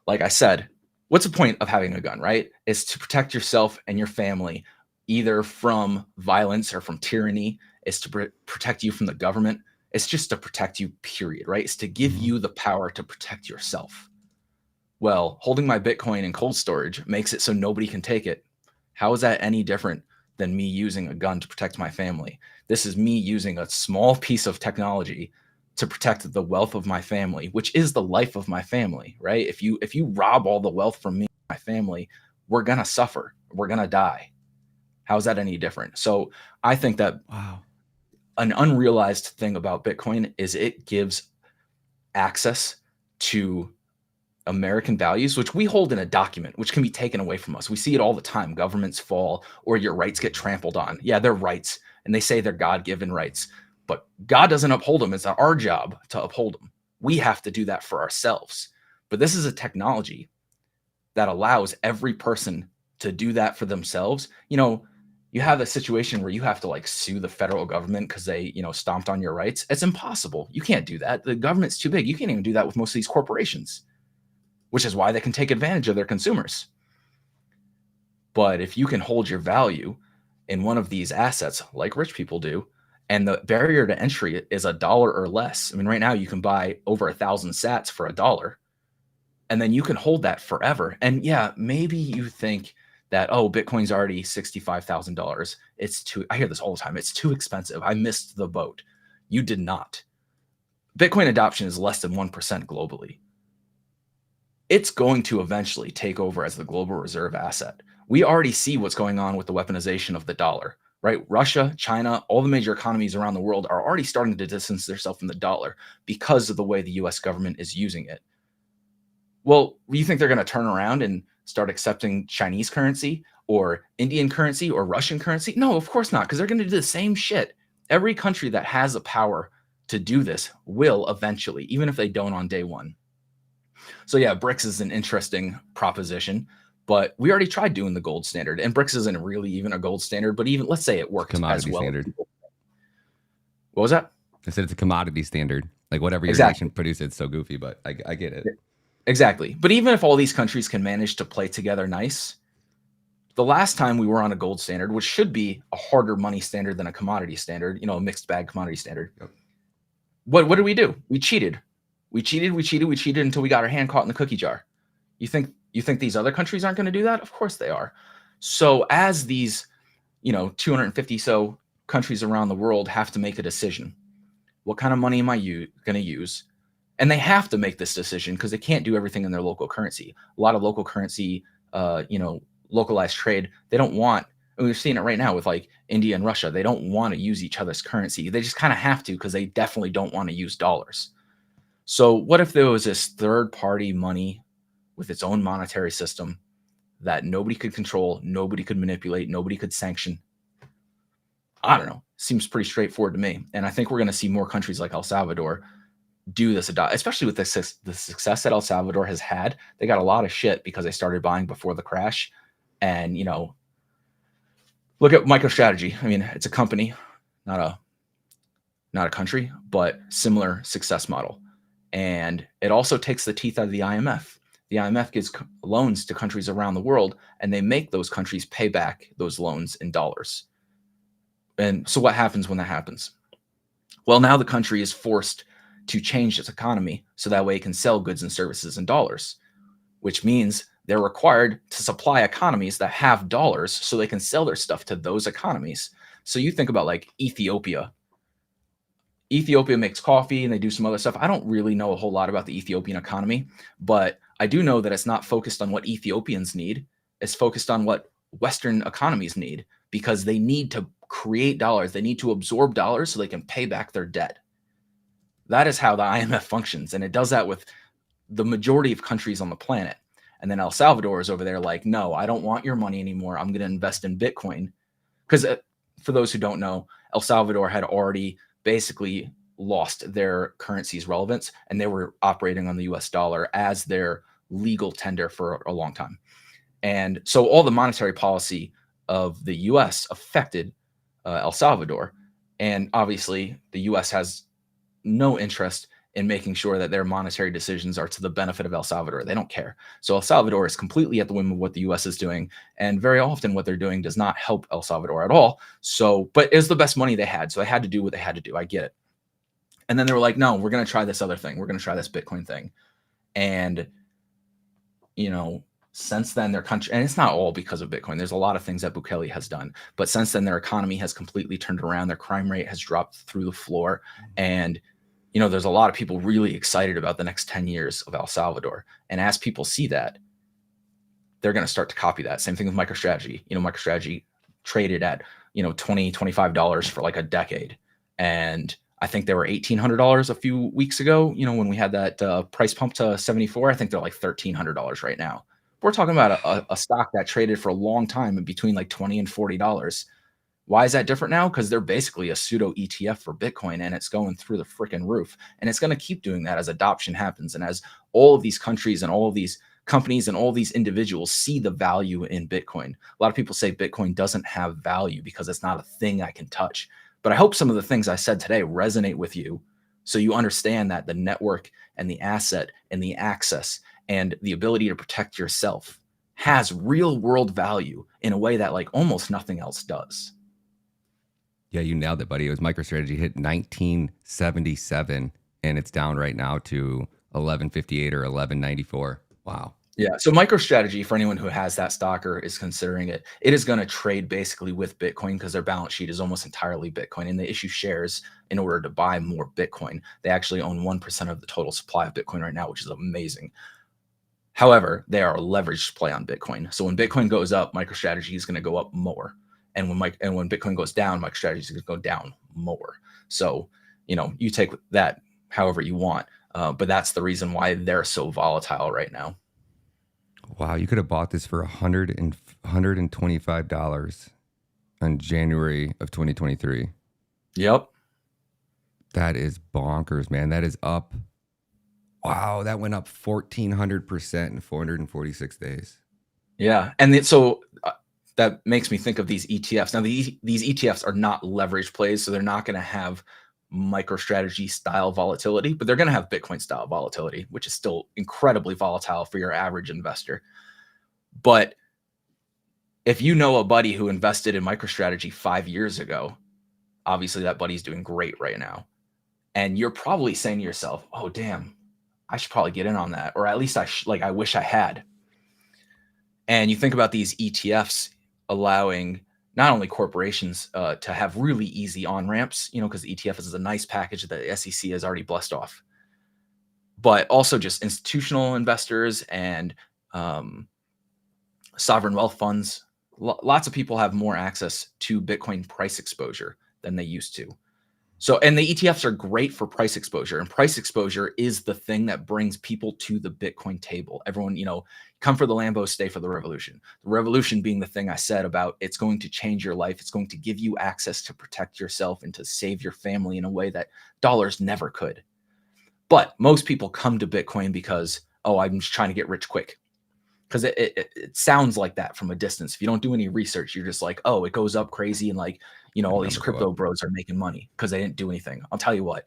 Like I said, what's the point of having a gun, right? It's to protect yourself and your family, either from violence or from tyranny. It's to protect you from the government. It's just to protect you, period, right? It's to give you the power to protect yourself. Well, holding my Bitcoin in cold storage makes it so nobody can take it. How is that any different than me using a gun to protect my family? This is me using a small piece of technology to protect the wealth of my family, which is the life of my family, right? If you rob all the wealth from me and my family, we're going to suffer. We're going to die. How is that any different? So I think that an unrealized thing about Bitcoin is it gives access to American values, which we hold in a document, which can be taken away from us. We see it all the time. Governments fall or your rights get trampled on. Yeah, they're rights. And they say they're God-given rights. But God doesn't uphold them. It's our job to uphold them. We have to do that for ourselves. But this is a technology that allows every person to do that for themselves. You know, you have a situation where you have to like sue the federal government because they, stomped on your rights. It's impossible. You can't do that. The government's too big. You can't even do that with most of these corporations, which is why they can take advantage of their consumers. But if you can hold your value in one of these assets like rich people do, and the barrier to entry is $1 or less. I mean, right now you can buy over 1,000 sats for $1, and then you can hold that forever. And yeah, maybe you think that, oh, Bitcoin's already $65,000. I hear this all the time. It's too expensive. I missed the boat. You did not. Bitcoin adoption is less than 1% globally. It's going to eventually take over as the global reserve asset. We already see what's going on with the weaponization of the dollar, right? Russia, China, all the major economies around the world are already starting to distance themselves from the dollar because of the way the US government is using it. Well, you think they're going to turn around and start accepting Chinese currency or Indian currency or Russian currency? No, of course not, because they're going to do the same shit. Every country that has the power to do this will eventually, even if they don't on day one. So yeah, BRICS is an interesting proposition, but we already tried doing the gold standard, and BRICS isn't really even a gold standard, but even let's say it worked Commodity as well. Standard. What was that? I said it's a commodity standard. Like whatever your Exactly. nation produces, it's so goofy, but I get it. Exactly. But even if all these countries can manage to play together nice, the last time we were on a gold standard, which should be a harder money standard than a commodity standard, a mixed bag commodity standard. Yep. What did we do? We cheated. We cheated until we got our hand caught in the cookie jar. You think these other countries aren't going to do that? Of course they are. So as these, 250 so countries around the world have to make a decision, what kind of money am I going to use? And they have to make this decision because they can't do everything in their local currency. A lot of local currency, localized trade, they don't want, and we're seeing it right now with like India and Russia. They don't want to use each other's currency. They just kind of have to because they definitely don't want to use dollars. So what if there was this third party money with its own monetary system that nobody could control, nobody could manipulate, nobody could sanction? I don't know. Seems pretty straightforward to me. And I think we're going to see more countries like El Salvador do this, especially with the success that El Salvador has had. They got a lot of shit because they started buying before the crash. And, look at MicroStrategy. I mean, it's a company, not a country, but similar success model. And it also takes the teeth out of the IMF. The IMF gives loans to countries around the world, and they make those countries pay back those loans in dollars. And so what happens when that happens? Well, now the country is forced to change its economy so that way it can sell goods and services in dollars, which means they're required to supply economies that have dollars so they can sell their stuff to those economies. So you think about like Ethiopia. Ethiopia makes coffee and they do some other stuff. I don't really know a whole lot about the Ethiopian economy, but I do know that it's not focused on what Ethiopians need. It's focused on what Western economies need because they need to create dollars. They need to absorb dollars so they can pay back their debt. That is how the IMF functions. And it does that with the majority of countries on the planet. And then El Salvador is over there like, no, I don't want your money anymore. I'm going to invest in Bitcoin. Because for those who don't know, El Salvador had already basically lost their currency's relevance, and they were operating on the US dollar as their legal tender for a long time. And so all the monetary policy of the US affected El Salvador. And obviously the US has no interest in making sure that their monetary decisions are to the benefit of El Salvador. They don't care. So El Salvador is completely at the whim of what the US is doing. And very often what they're doing does not help El Salvador at all. So, but it's the best money they had. So they had to do what they had to do. I get it. And then they were like, no, we're going to try this other thing. We're going to try this Bitcoin thing. And, you know, since then their country, and it's not all because of Bitcoin. There's a lot of things that Bukele has done, but since then their economy has completely turned around. Their crime rate has dropped through the floor. And, you know, there's a lot of people really excited about the next 10 years of El Salvador. And as people see that, they're going to start to copy that. Same thing with MicroStrategy. You know, MicroStrategy traded at, you know, $20, $25 for like a decade. And I think they were $1,800 a few weeks ago. You know, when we had that price pump to 74, I think they're like $1,300 right now. We're talking about a stock that traded for a long time in between like $20 and $40. Why is that different now? Because they're basically a pseudo ETF for Bitcoin, and it's going through the freaking roof. And it's going to keep doing that as adoption happens. And as all of these countries and all of these companies and all these individuals see the value in Bitcoin. A lot of people say Bitcoin doesn't have value because it's not a thing I can touch. But I hope some of the things I said today resonate with you, so you understand that the network and the asset and the access and the ability to protect yourself has real world value in a way that like almost nothing else does. Yeah, you nailed it, buddy. It was MicroStrategy hit 1977 and it's down right now to 1158 or 1194. Wow. Yeah. So MicroStrategy, for anyone who has that stock or is considering it, it is going to trade basically with Bitcoin because their balance sheet is almost entirely Bitcoin, and they issue shares in order to buy more Bitcoin. They actually own 1% of the total supply of Bitcoin right now, which is amazing. However, they are a leveraged play on Bitcoin. So when Bitcoin goes up, MicroStrategy is going to go up more. And when Bitcoin goes down, MicroStrategy is going to go down more. So, you know, you take that however you want. But that's the reason why they're so volatile right now. Wow, you could have bought this for $125 on January of 2023. Yep. That is bonkers, man. That is up. Wow, that went up 1,400% in 446 days. Yeah. And so that makes me think of these ETFs. Now, these ETFs are not leverage plays, so they're not going to have MicroStrategy style volatility, but they're going to have Bitcoin style volatility, which is still incredibly volatile for your average investor. But if you know a buddy who invested in MicroStrategy 5 years ago, obviously that buddy's doing great right now. And you're probably saying to yourself, oh, damn, I should probably get in on that. Or at least I wish I had. And you think about these ETFs allowing not only corporations to have really easy on-ramps, you know, because the ETF is a nice package that the SEC has already blessed off, but also just institutional investors and sovereign wealth funds. Lots of people have more access to Bitcoin price exposure than they used to. So, and the ETFs are great for price exposure, and price exposure is the thing that brings people to the Bitcoin table. Everyone, you know, come for the Lambo, stay for the revolution. The revolution being the thing I said about it's going to change your life. It's going to give you access to protect yourself and to save your family in a way that dollars never could. But most people come to Bitcoin because, oh, I'm just trying to get rich quick. Because it sounds like that from a distance. If you don't do any research, you're just like, oh, it goes up crazy. And like, you know, all these crypto bros are making money because they didn't do anything. I'll tell you what,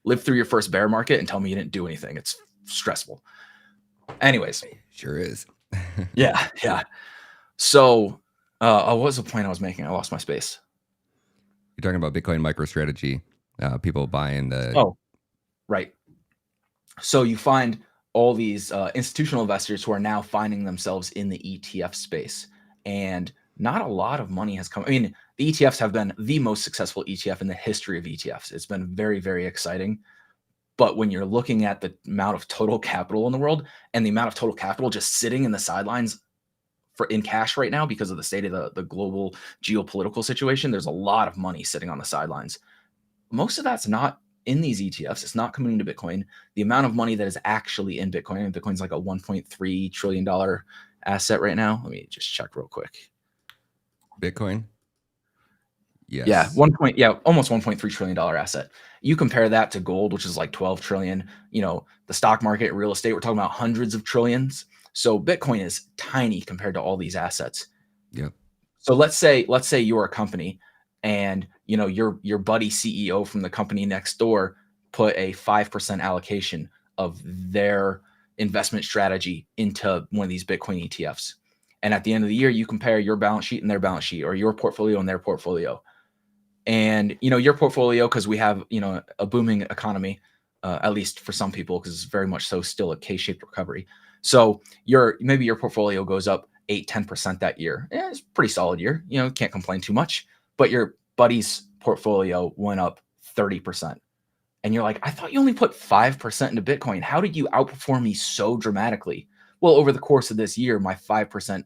live through your first bear market and tell me you didn't do anything. It's stressful. Anyways. Sure is. Yeah. So what was the point I was making? I lost my space. You're talking about Bitcoin MicroStrategy, people buying the... Oh, right. So you find all these institutional investors who are now finding themselves in the ETF space, and not a lot of money has come. I mean, the ETFs have been the most successful ETF in the history of ETFs. It's been very, very exciting. But when you're looking at the amount of total capital in the world and the amount of total capital just sitting in the sidelines in cash right now because of the state of the global geopolitical situation, there's a lot of money sitting on the sidelines. Most of that's not in these ETFs. It's not coming into Bitcoin. The amount of money that is actually in Bitcoin, and Bitcoin's like a $1.3 trillion asset right now. Let me just check real quick. Bitcoin? Yes. Yeah, almost $1.3 trillion asset. You compare that to gold, which is like 12 trillion, you know, the stock market, real estate, we're talking about hundreds of trillions. So Bitcoin is tiny compared to all these assets. Yep. So let's say you're a company and, you know, your buddy CEO from the company next door put a 5% allocation of their investment strategy into one of these Bitcoin ETFs. And at the end of the year, you compare your balance sheet and their balance sheet, or your portfolio and their portfolio. And, your portfolio, because we have, a booming economy, at least for some people, because it's very much so still a K-shaped recovery. So maybe your portfolio goes up 8-10% that year. Yeah, it's a pretty solid year. Can't complain too much. But your buddy's portfolio went up 30%. And you're like, I thought you only put 5% into Bitcoin. How did you outperform me so dramatically? Well, over the course of this year, my 5%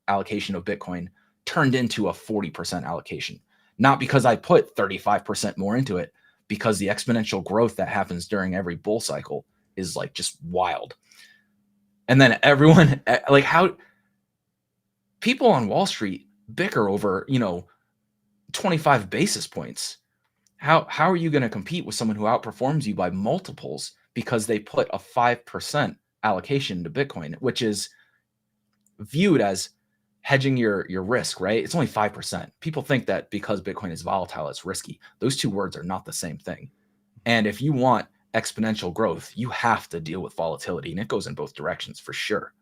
allocation of Bitcoin turned into a 40% allocation. Not because I put 35% more into it, because the exponential growth that happens during every bull cycle is like just wild. And then everyone, like, how people on Wall Street bicker over, 25 basis points. How are you going to compete with someone who outperforms you by multiples because they put a 5% allocation to Bitcoin, which is viewed as hedging your risk, right? It's only 5%. People think that because Bitcoin is volatile, it's risky. Those two words are not the same thing. And if you want exponential growth, you have to deal with volatility, and it goes in both directions for sure.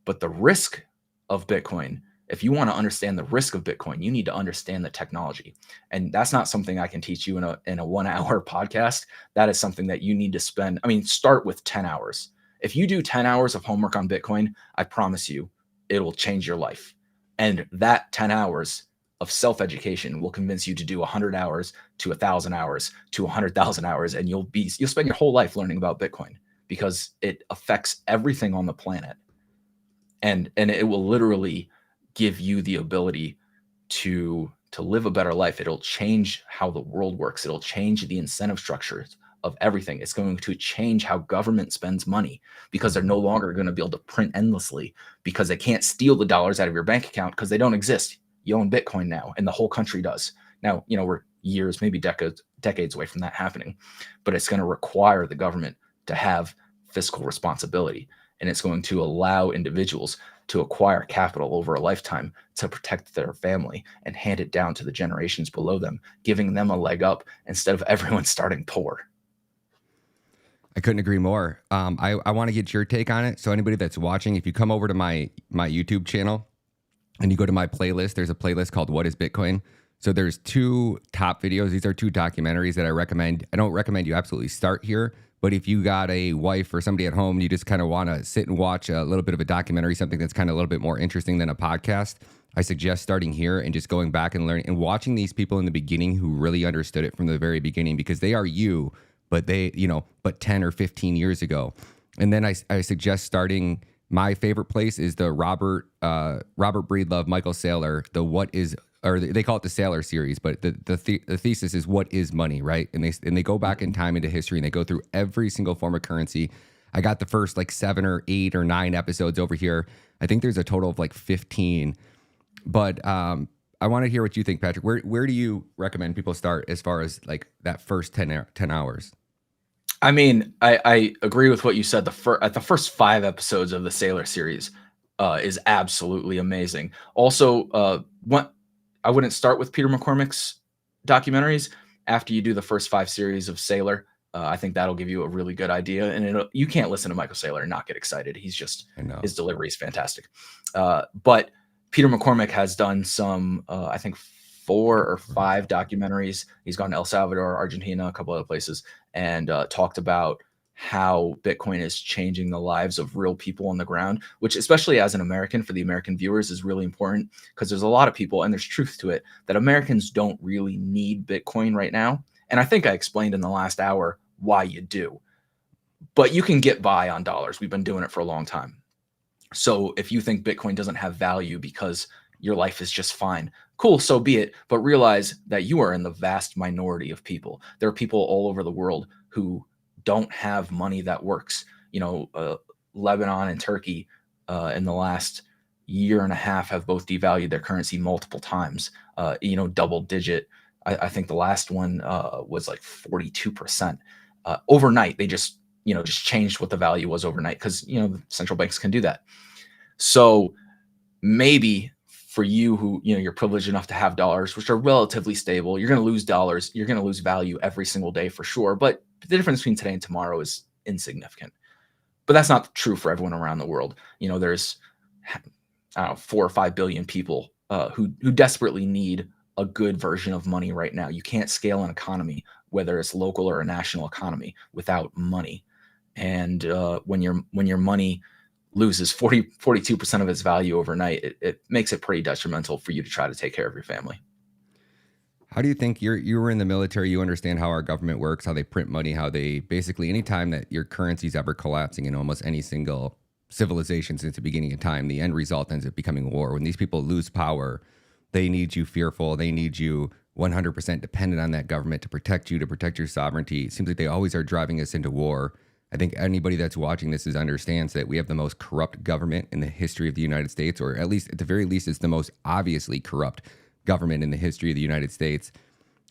But the risk of Bitcoin, if you want to understand the risk of Bitcoin, you need to understand the technology. And that's not something I can teach you in a 1 hour podcast. That is something that you need to start with 10 hours. If you do 10 hours of homework on Bitcoin, I promise you, it will change your life. And that 10 hours of self-education will convince you to do 100 hours to 1,000 hours to 100,000 hours. And you'll spend your whole life learning about Bitcoin, because it affects everything on the planet. And it will literally give you the ability to live a better life. It'll change how the world works. It'll change the incentive structures of everything. It's going to change how government spends money, because they're no longer going to be able to print endlessly, because they can't steal the dollars out of your bank account because they don't exist. You own Bitcoin now, and the whole country does. Now, we're years, maybe decades away from that happening, but it's going to require the government to have fiscal responsibility, and it's going to allow individuals to acquire capital over a lifetime to protect their family and hand it down to the generations below them, giving them a leg up instead of everyone starting poor. I couldn't agree more. I want to get your take on it. So anybody that's watching, if you come over to my YouTube channel and you go to my playlist, there's a playlist called What is Bitcoin? So there's 2 top videos. These are 2 documentaries that I recommend. I don't recommend you absolutely start here, but if you got a wife or somebody at home and you just kind of want to sit and watch a little bit of a documentary, something that's kind of a little bit more interesting than a podcast, I suggest starting here and just going back and learning and watching these people in the beginning who really understood it from the very beginning, because they are you, but they, but 10 or 15 years ago. And then I suggest starting, my favorite place is the Robert Breedlove, Michael Saylor, they call it the Saylor series, but the thesis is what is money, right? And they go back in time into history and they go through every single form of currency. I got the first 7 or 8 or 9 episodes over here. I think there's a total of 15, but I want to hear what you think, Patrick. Where do you recommend people start as far as that first 10 hours? I agree with what you said. The first 5 episodes of the Saylor series is absolutely amazing. Also, I wouldn't start with Peter McCormick's documentaries. After you do the first 5 series of Saylor, I think that'll give you a really good idea. And you can't listen to Michael Saylor and not get excited. He's just, his delivery is fantastic. But Peter McCormick has done some, I think 4 or 5 documentaries. He's gone to El Salvador, Argentina, a couple other places, and talked about how Bitcoin is changing the lives of real people on the ground, which, especially as an American, for the American viewers, is really important, because there's a lot of people, and there's truth to it, that Americans don't really need Bitcoin right now. And I think I explained in the last hour why you do. But you can get by on dollars. We've been doing it for a long time. So if you think Bitcoin doesn't have value because your life is just fine, cool, so be it. But realize that you are in the vast minority of people. There are people all over the world who don't have money that works. Lebanon and Turkey in the last year and a half have both devalued their currency multiple times, double digit. I think the last one was 42%. Overnight, they just changed what the value was overnight, because, central banks can do that. So maybe for you who, you're privileged enough to have dollars, which are relatively stable, you're going to lose dollars. You're going to lose value every single day for sure. But the difference between today and tomorrow is insignificant. But that's not true for everyone around the world. There's, I don't know, 4 or 5 billion people who desperately need a good version of money right now. You can't scale an economy, whether it's local or a national economy, without money. And when your money loses 42% of its value overnight, it makes it pretty detrimental for you to try to take care of your family. How do you think you were in the military? You understand how our government works, how they print money, how they basically anytime that your currency is ever collapsing in almost any single civilization since the beginning of time, the end result ends up becoming war. When these people lose power, they need you fearful. They need you 100% dependent on that government to protect you, to protect your sovereignty. It seems like they always are driving us into war. I think anybody that's watching this understands that we have the most corrupt government in the history of the United States, or at least at the very least, it's the most obviously corrupt government in the history of the United States.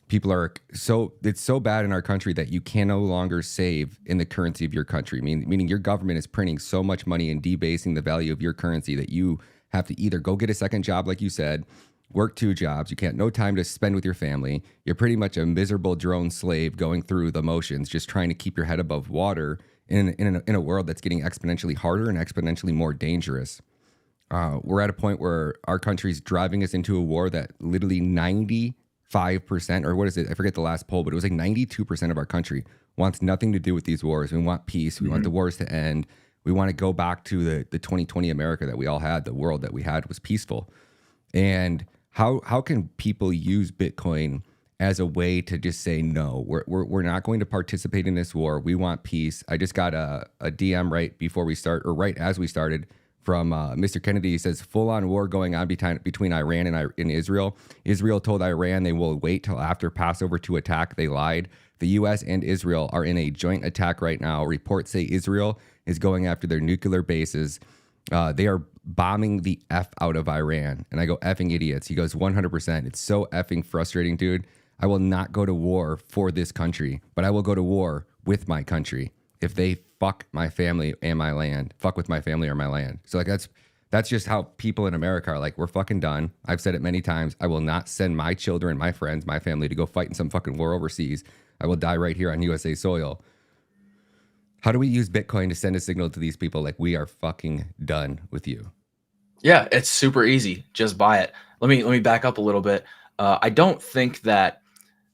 It's so bad in our country that you can no longer save in the currency of your country, meaning your government is printing so much money and debasing the value of your currency that you have to either go get a second job, like you said, work 2 jobs. You no time to spend with your family. You're pretty much a miserable drone slave going through the motions, just trying to keep your head above water in a world that's getting exponentially harder and exponentially more dangerous. We're at a point where our country's driving us into a war that literally 95%, or what is it? I forget the last poll, but it was like 92% of our country wants nothing to do with these wars. We want peace. We want the wars to end. We want to go back to the 2020 America that we all had. The world that we had was peaceful. And how can people use Bitcoin as a way to just say, no, we're not going to participate in this war. We want peace. I just got a DM right as we started from Mr. Kennedy. He says, full-on war going on between Iran and Israel. Israel told Iran they will wait till after Passover to attack. They lied. The U.S. and Israel are in a joint attack right now. Reports say Israel is going after their nuclear bases. They are bombing the F out of Iran. And I go, effing idiots. He goes, 100%. It's so effing frustrating, dude. I will not go to war for this country, but I will go to war with my country if they fuck my family and my land, fuck with my family or my land. So like that's just how people in America are like, we're fucking done. I've said it many times. I will not send my children, my friends, my family to go fight in some fucking war overseas. I will die right here on USA soil. How do we use Bitcoin to send a signal to these people like we are fucking done with you? Yeah, it's super easy. Just buy it. Let me back up a little bit. I don't think that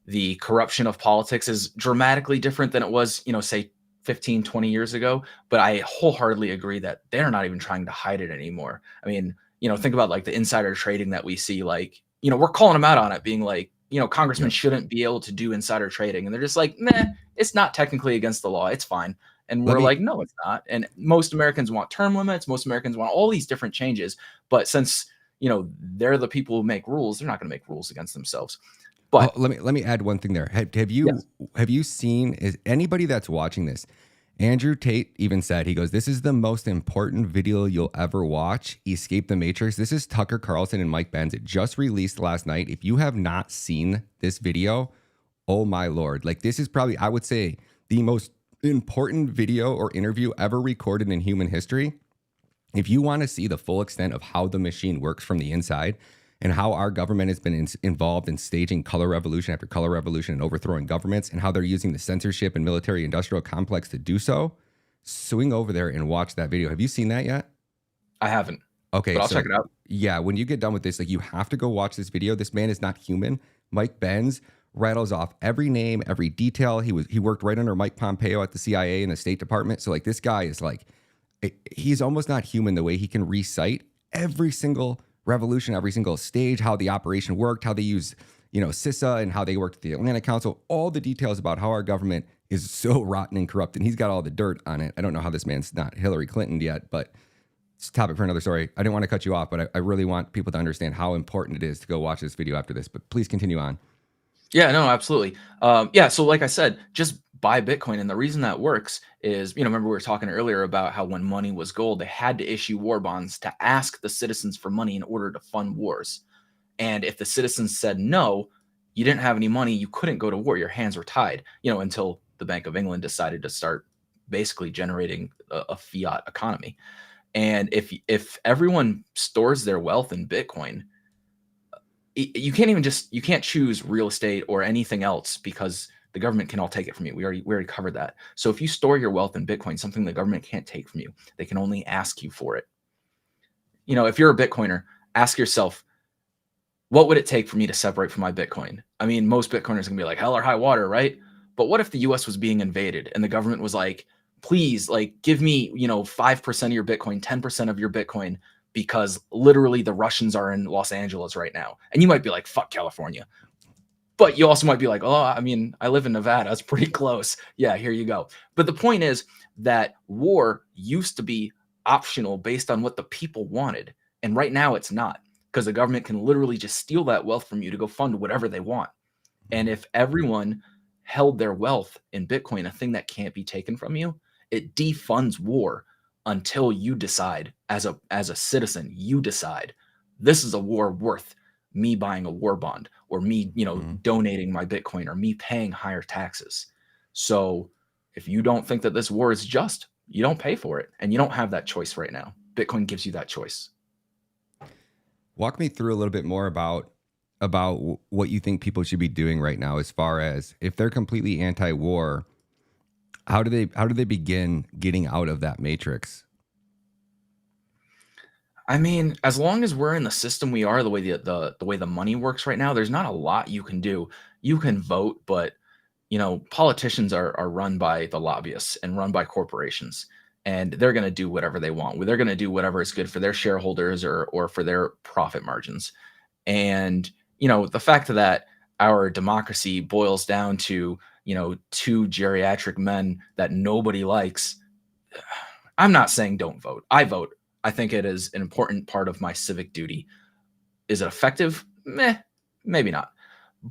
the corruption of politics is dramatically different than it was, say 15, 20 years ago, but I wholeheartedly agree that they're not even trying to hide it anymore. I mean, think about like the insider trading that we see, like, we're calling them out on it, being like, congressmen shouldn't be able to do insider trading. And they're just like, nah, it's not technically against the law. It's fine. And we're like, no, it's not. And most Americans want term limits. Most Americans want all these different changes. But since, they're the people who make rules, they're not going to make rules against themselves. But let me add one thing there. Have you seen, is anybody that's watching this? Andrew Tate even said, he goes, this is the most important video you'll ever watch. Escape the Matrix. This is Tucker Carlson and Mike Benz. It just released last night. If you have not seen this video, oh my Lord. Like this is probably, I would say, the most important video or interview ever recorded in human history. If you want to see the full extent of how the machine works from the inside, and how our government has been involved in staging color revolution after color revolution and overthrowing governments, and how they're using the censorship and military industrial complex to do so, swing over there and watch that video. Have you seen that yet? I haven't. Okay, but I'll check it out. Yeah, when you get done with this, like you have to go watch this video. This man is not human. Mike Benz rattles off every name, every detail. He worked right under Mike Pompeo at the CIA and the State Department. So like this guy is like, he's almost not human the way he can recite every single revolution, every single stage, how the operation worked, how they use, CISA and how they worked at the Atlantic Council, all the details about how our government is so rotten and corrupt. And he's got all the dirt on it. I don't know how this man's not Hillary Clinton yet, but it's a topic for another story. I didn't want to cut you off, but I really want people to understand how important it is to go watch this video after this, but please continue on. Yeah, no, absolutely. So like I said, just buy Bitcoin. And the reason that works is, remember we were talking earlier about how when money was gold, they had to issue war bonds to ask the citizens for money in order to fund wars. And if the citizens said no, you didn't have any money, you couldn't go to war. Your hands were tied, until the Bank of England decided to start basically generating a fiat economy. And if everyone stores their wealth in Bitcoin, you can't choose real estate or anything else because the government can all take it from you. We already covered that. So if you store your wealth in Bitcoin, something the government can't take from you, they can only ask you for it. You know, if you're a Bitcoiner, ask yourself, what would it take for me to separate from my Bitcoin? I mean, most Bitcoiners can be like, hell or high water, right? But what if the US was being invaded and the government was like, please, like, give me, 5% of your Bitcoin, 10% of your Bitcoin, because literally the Russians are in Los Angeles right now. And you might be like, fuck California. But you also might be like, oh, I mean, I live in Nevada. It's pretty close. Yeah, here you go. But the point is that war used to be optional based on what the people wanted. And right now it's not, because the government can literally just steal that wealth from you to go fund whatever they want. And if everyone held their wealth in Bitcoin, a thing that can't be taken from you, it defunds war until you decide as a citizen, you decide this is a war worth me buying a war bond, or me, donating my Bitcoin, or me paying higher taxes. So if you don't think that this war is just, you don't pay for it, and you don't have that choice right now. Bitcoin gives you that choice. Walk me through a little bit more about what you think people should be doing right now, as far as if they're completely anti-war, how do they begin getting out of that matrix? I mean, as long as we're in the system we are, the way the way the money works right now, there's not a lot you can do. You can vote, but politicians are run by the lobbyists and run by corporations, and they're going to do whatever they want. They're going to do whatever is good for their shareholders or for their profit margins. And the fact that our democracy boils down to two geriatric men that nobody likes. I'm not saying don't vote. I vote. I think it is an important part of my civic duty. Is it effective? Maybe not.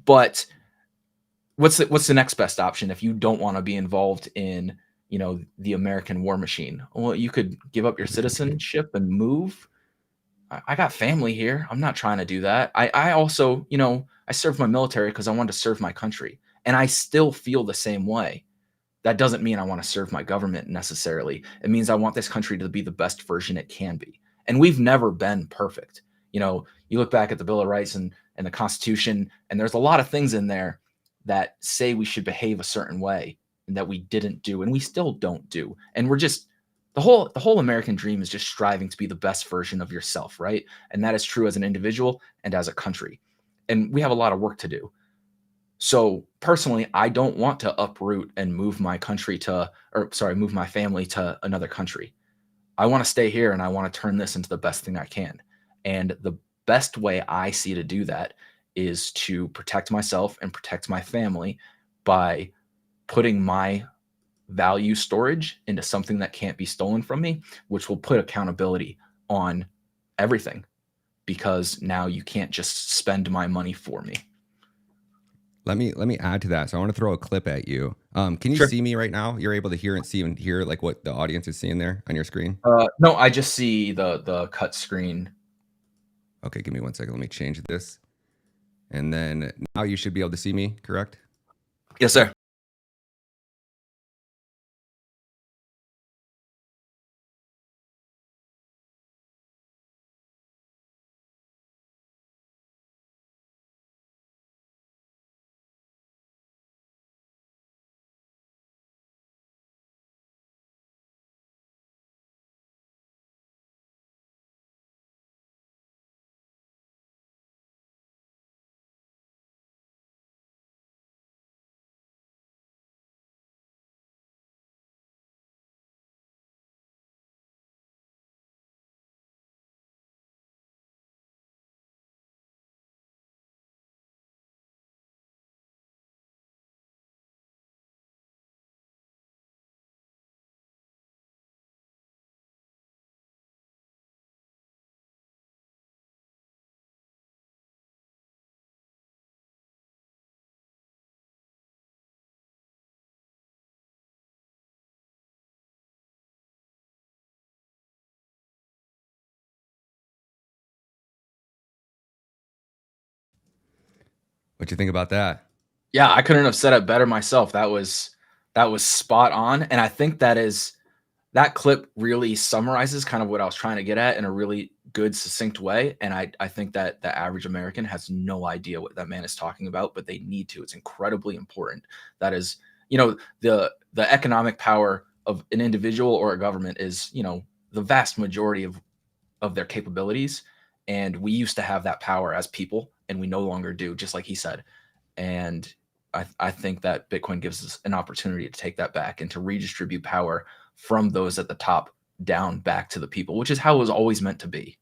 But what's the next best option if you don't want to be involved in the American war machine? Well, you could give up your citizenship and move. I got family here. I'm not trying to do that. I also, I served my military because I wanted to serve my country, and I still feel the same way. That doesn't mean I want to serve my government necessarily. It means I want this country to be the best version it can be. And we've never been perfect. You look back at the Bill of Rights and the Constitution, and there's a lot of things in there that say we should behave a certain way and that we didn't do, and we still don't do. And we're just, the whole American dream is just striving to be the best version of yourself, right? And that is true as an individual and as a country. And we have a lot of work to do. So personally, I don't want to uproot and move my family to another country. I want to stay here, and I want to turn this into the best thing I can. And the best way I see to do that is to protect myself and protect my family by putting my value storage into something that can't be stolen from me, which will put accountability on everything, because now you can't just spend my money for me. Let me add to that. So I want to throw a clip at you. Can you Sure. see me right now? You're able to hear and hear like what the audience is seeing there on your screen? No, I just see the cut screen. Okay, give me 1 second. Let me change this. And then now you should be able to see me, correct? Yes, sir. What you think about that? Yeah, I couldn't have said it better myself. That was spot on. And I think that is that clip really summarizes kind of what I was trying to get at in a really good, succinct way. And I think that the average American has no idea what that man is talking about, but they need to. It's incredibly important. That is, the economic power of an individual or a government is, the vast majority of their capabilities. And we used to have that power as people, and we no longer do, just like he said. And I think that Bitcoin gives us an opportunity to take that back and to redistribute power from those at the top down back to the people, which is how it was always meant to be.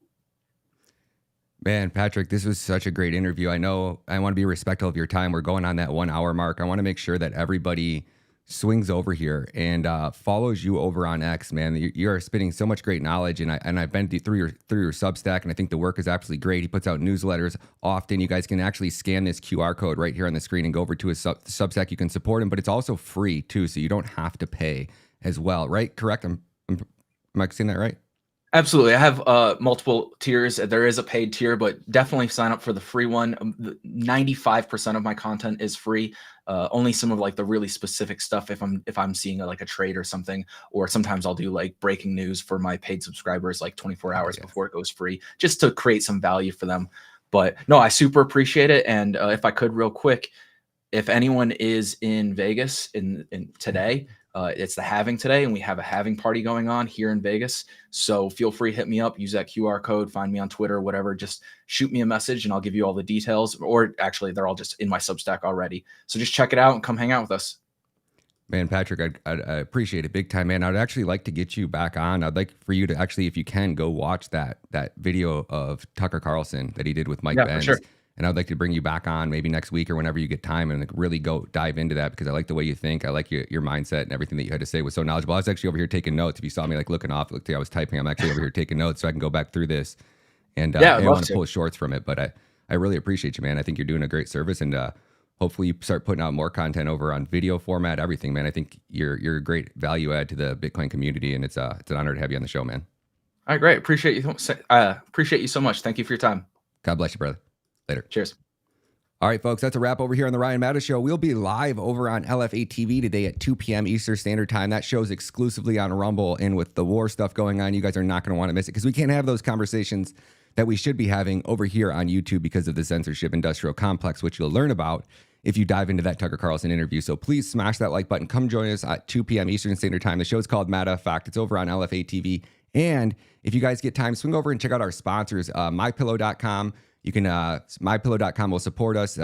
Man, Patrick, this was such a great interview. I know I want to be respectful of your time. We're going on that 1 hour mark. I want to make sure that everybody swings over here and follows you over on X, man. You are spitting so much great knowledge, and I've been through your Substack, and I think the work is absolutely great. He puts out newsletters often. You guys can actually scan this QR code right here on the screen and go over to his Substack. You can support him, but it's also free too, so you don't have to pay as well, right? Correct? Am I saying that right? Absolutely. I have multiple tiers. There is a paid tier, but definitely sign up for the free one. 95% of my content is free. Only some of like the really specific stuff if I'm seeing like a trade or something, or sometimes I'll do like breaking news for my paid subscribers like 24 hours before it goes free, just to create some value for them. But no, I super appreciate it. And if I could real quick, if anyone is in Vegas in today, it's the halving today, and we have a halving party going on here in Vegas. So feel free to hit me up, use that QR code, find me on Twitter, whatever. Just shoot me a message and I'll give you all the details. Or actually, they're all just in my Substack already. So just check it out and come hang out with us. Man, Patrick, I appreciate it big time, man. I'd actually like to get you back on. I'd like for you to actually, if you can, go watch that video of Tucker Carlson that he did with Mike Benz. For sure. And I'd like to bring you back on maybe next week or whenever you get time and like really go dive into that, because I like the way you think. I like your mindset, and everything that you had to say was so knowledgeable. I was actually over here taking notes. If you saw me like looking off, I was typing. I'm actually over here taking notes so I can go back through this. And I want to pull shorts from it, but I really appreciate you, man. I think you're doing a great service, and hopefully you start putting out more content over on video format, everything, man. I think you're a great value add to the Bitcoin community, and it's an honor to have you on the show, man. All right, great. Appreciate you so much. Thank you for your time. God bless you, brother. Later. Cheers. All right, folks, that's a wrap over here on the Ryan Matta Show. We'll be live over on LFA TV today at 2 p.m. Eastern Standard Time. That show's exclusively on Rumble, and with the war stuff going on, you guys are not going to want to miss it, because we can't have those conversations that we should be having over here on YouTube because of the censorship industrial complex, which you'll learn about if you dive into that Tucker Carlson interview. So please smash that like button. Come join us at 2 p.m. Eastern Standard Time. The show's called Matta Fact. It's over on LFA TV. And if you guys get time, swing over and check out our sponsors, mypillow.com. You can, mypillow.com will support us.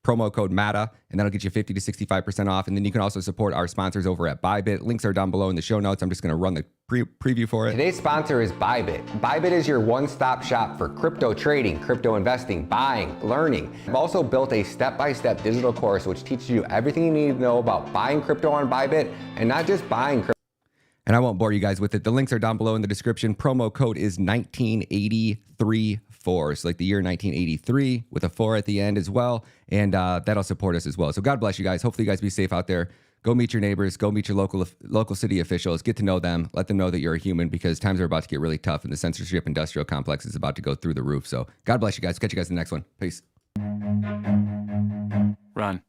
Promo code MATA, and that'll get you 50 to 65% off. And then you can also support our sponsors over at Bybit. Links are down below in the show notes. I'm just going to run the preview for it. Today's sponsor is Bybit. Bybit is your one-stop shop for crypto trading, crypto investing, buying, learning. I've also built a step-by-step digital course which teaches you everything you need to know about buying crypto on Bybit, and not just buying crypto. And I won't bore you guys with it. The links are down below in the description. Promo code is 1983. So like the year 1983 with a 4 at the end as well. And that'll support us as well. So God bless you guys. Hopefully you guys be safe out there. Go meet your neighbors. Go meet your local city officials. Get to know them. Let them know that you're a human, because times are about to get really tough and the censorship industrial complex is about to go through the roof. So God bless you guys. Catch you guys in the next one. Peace. Run.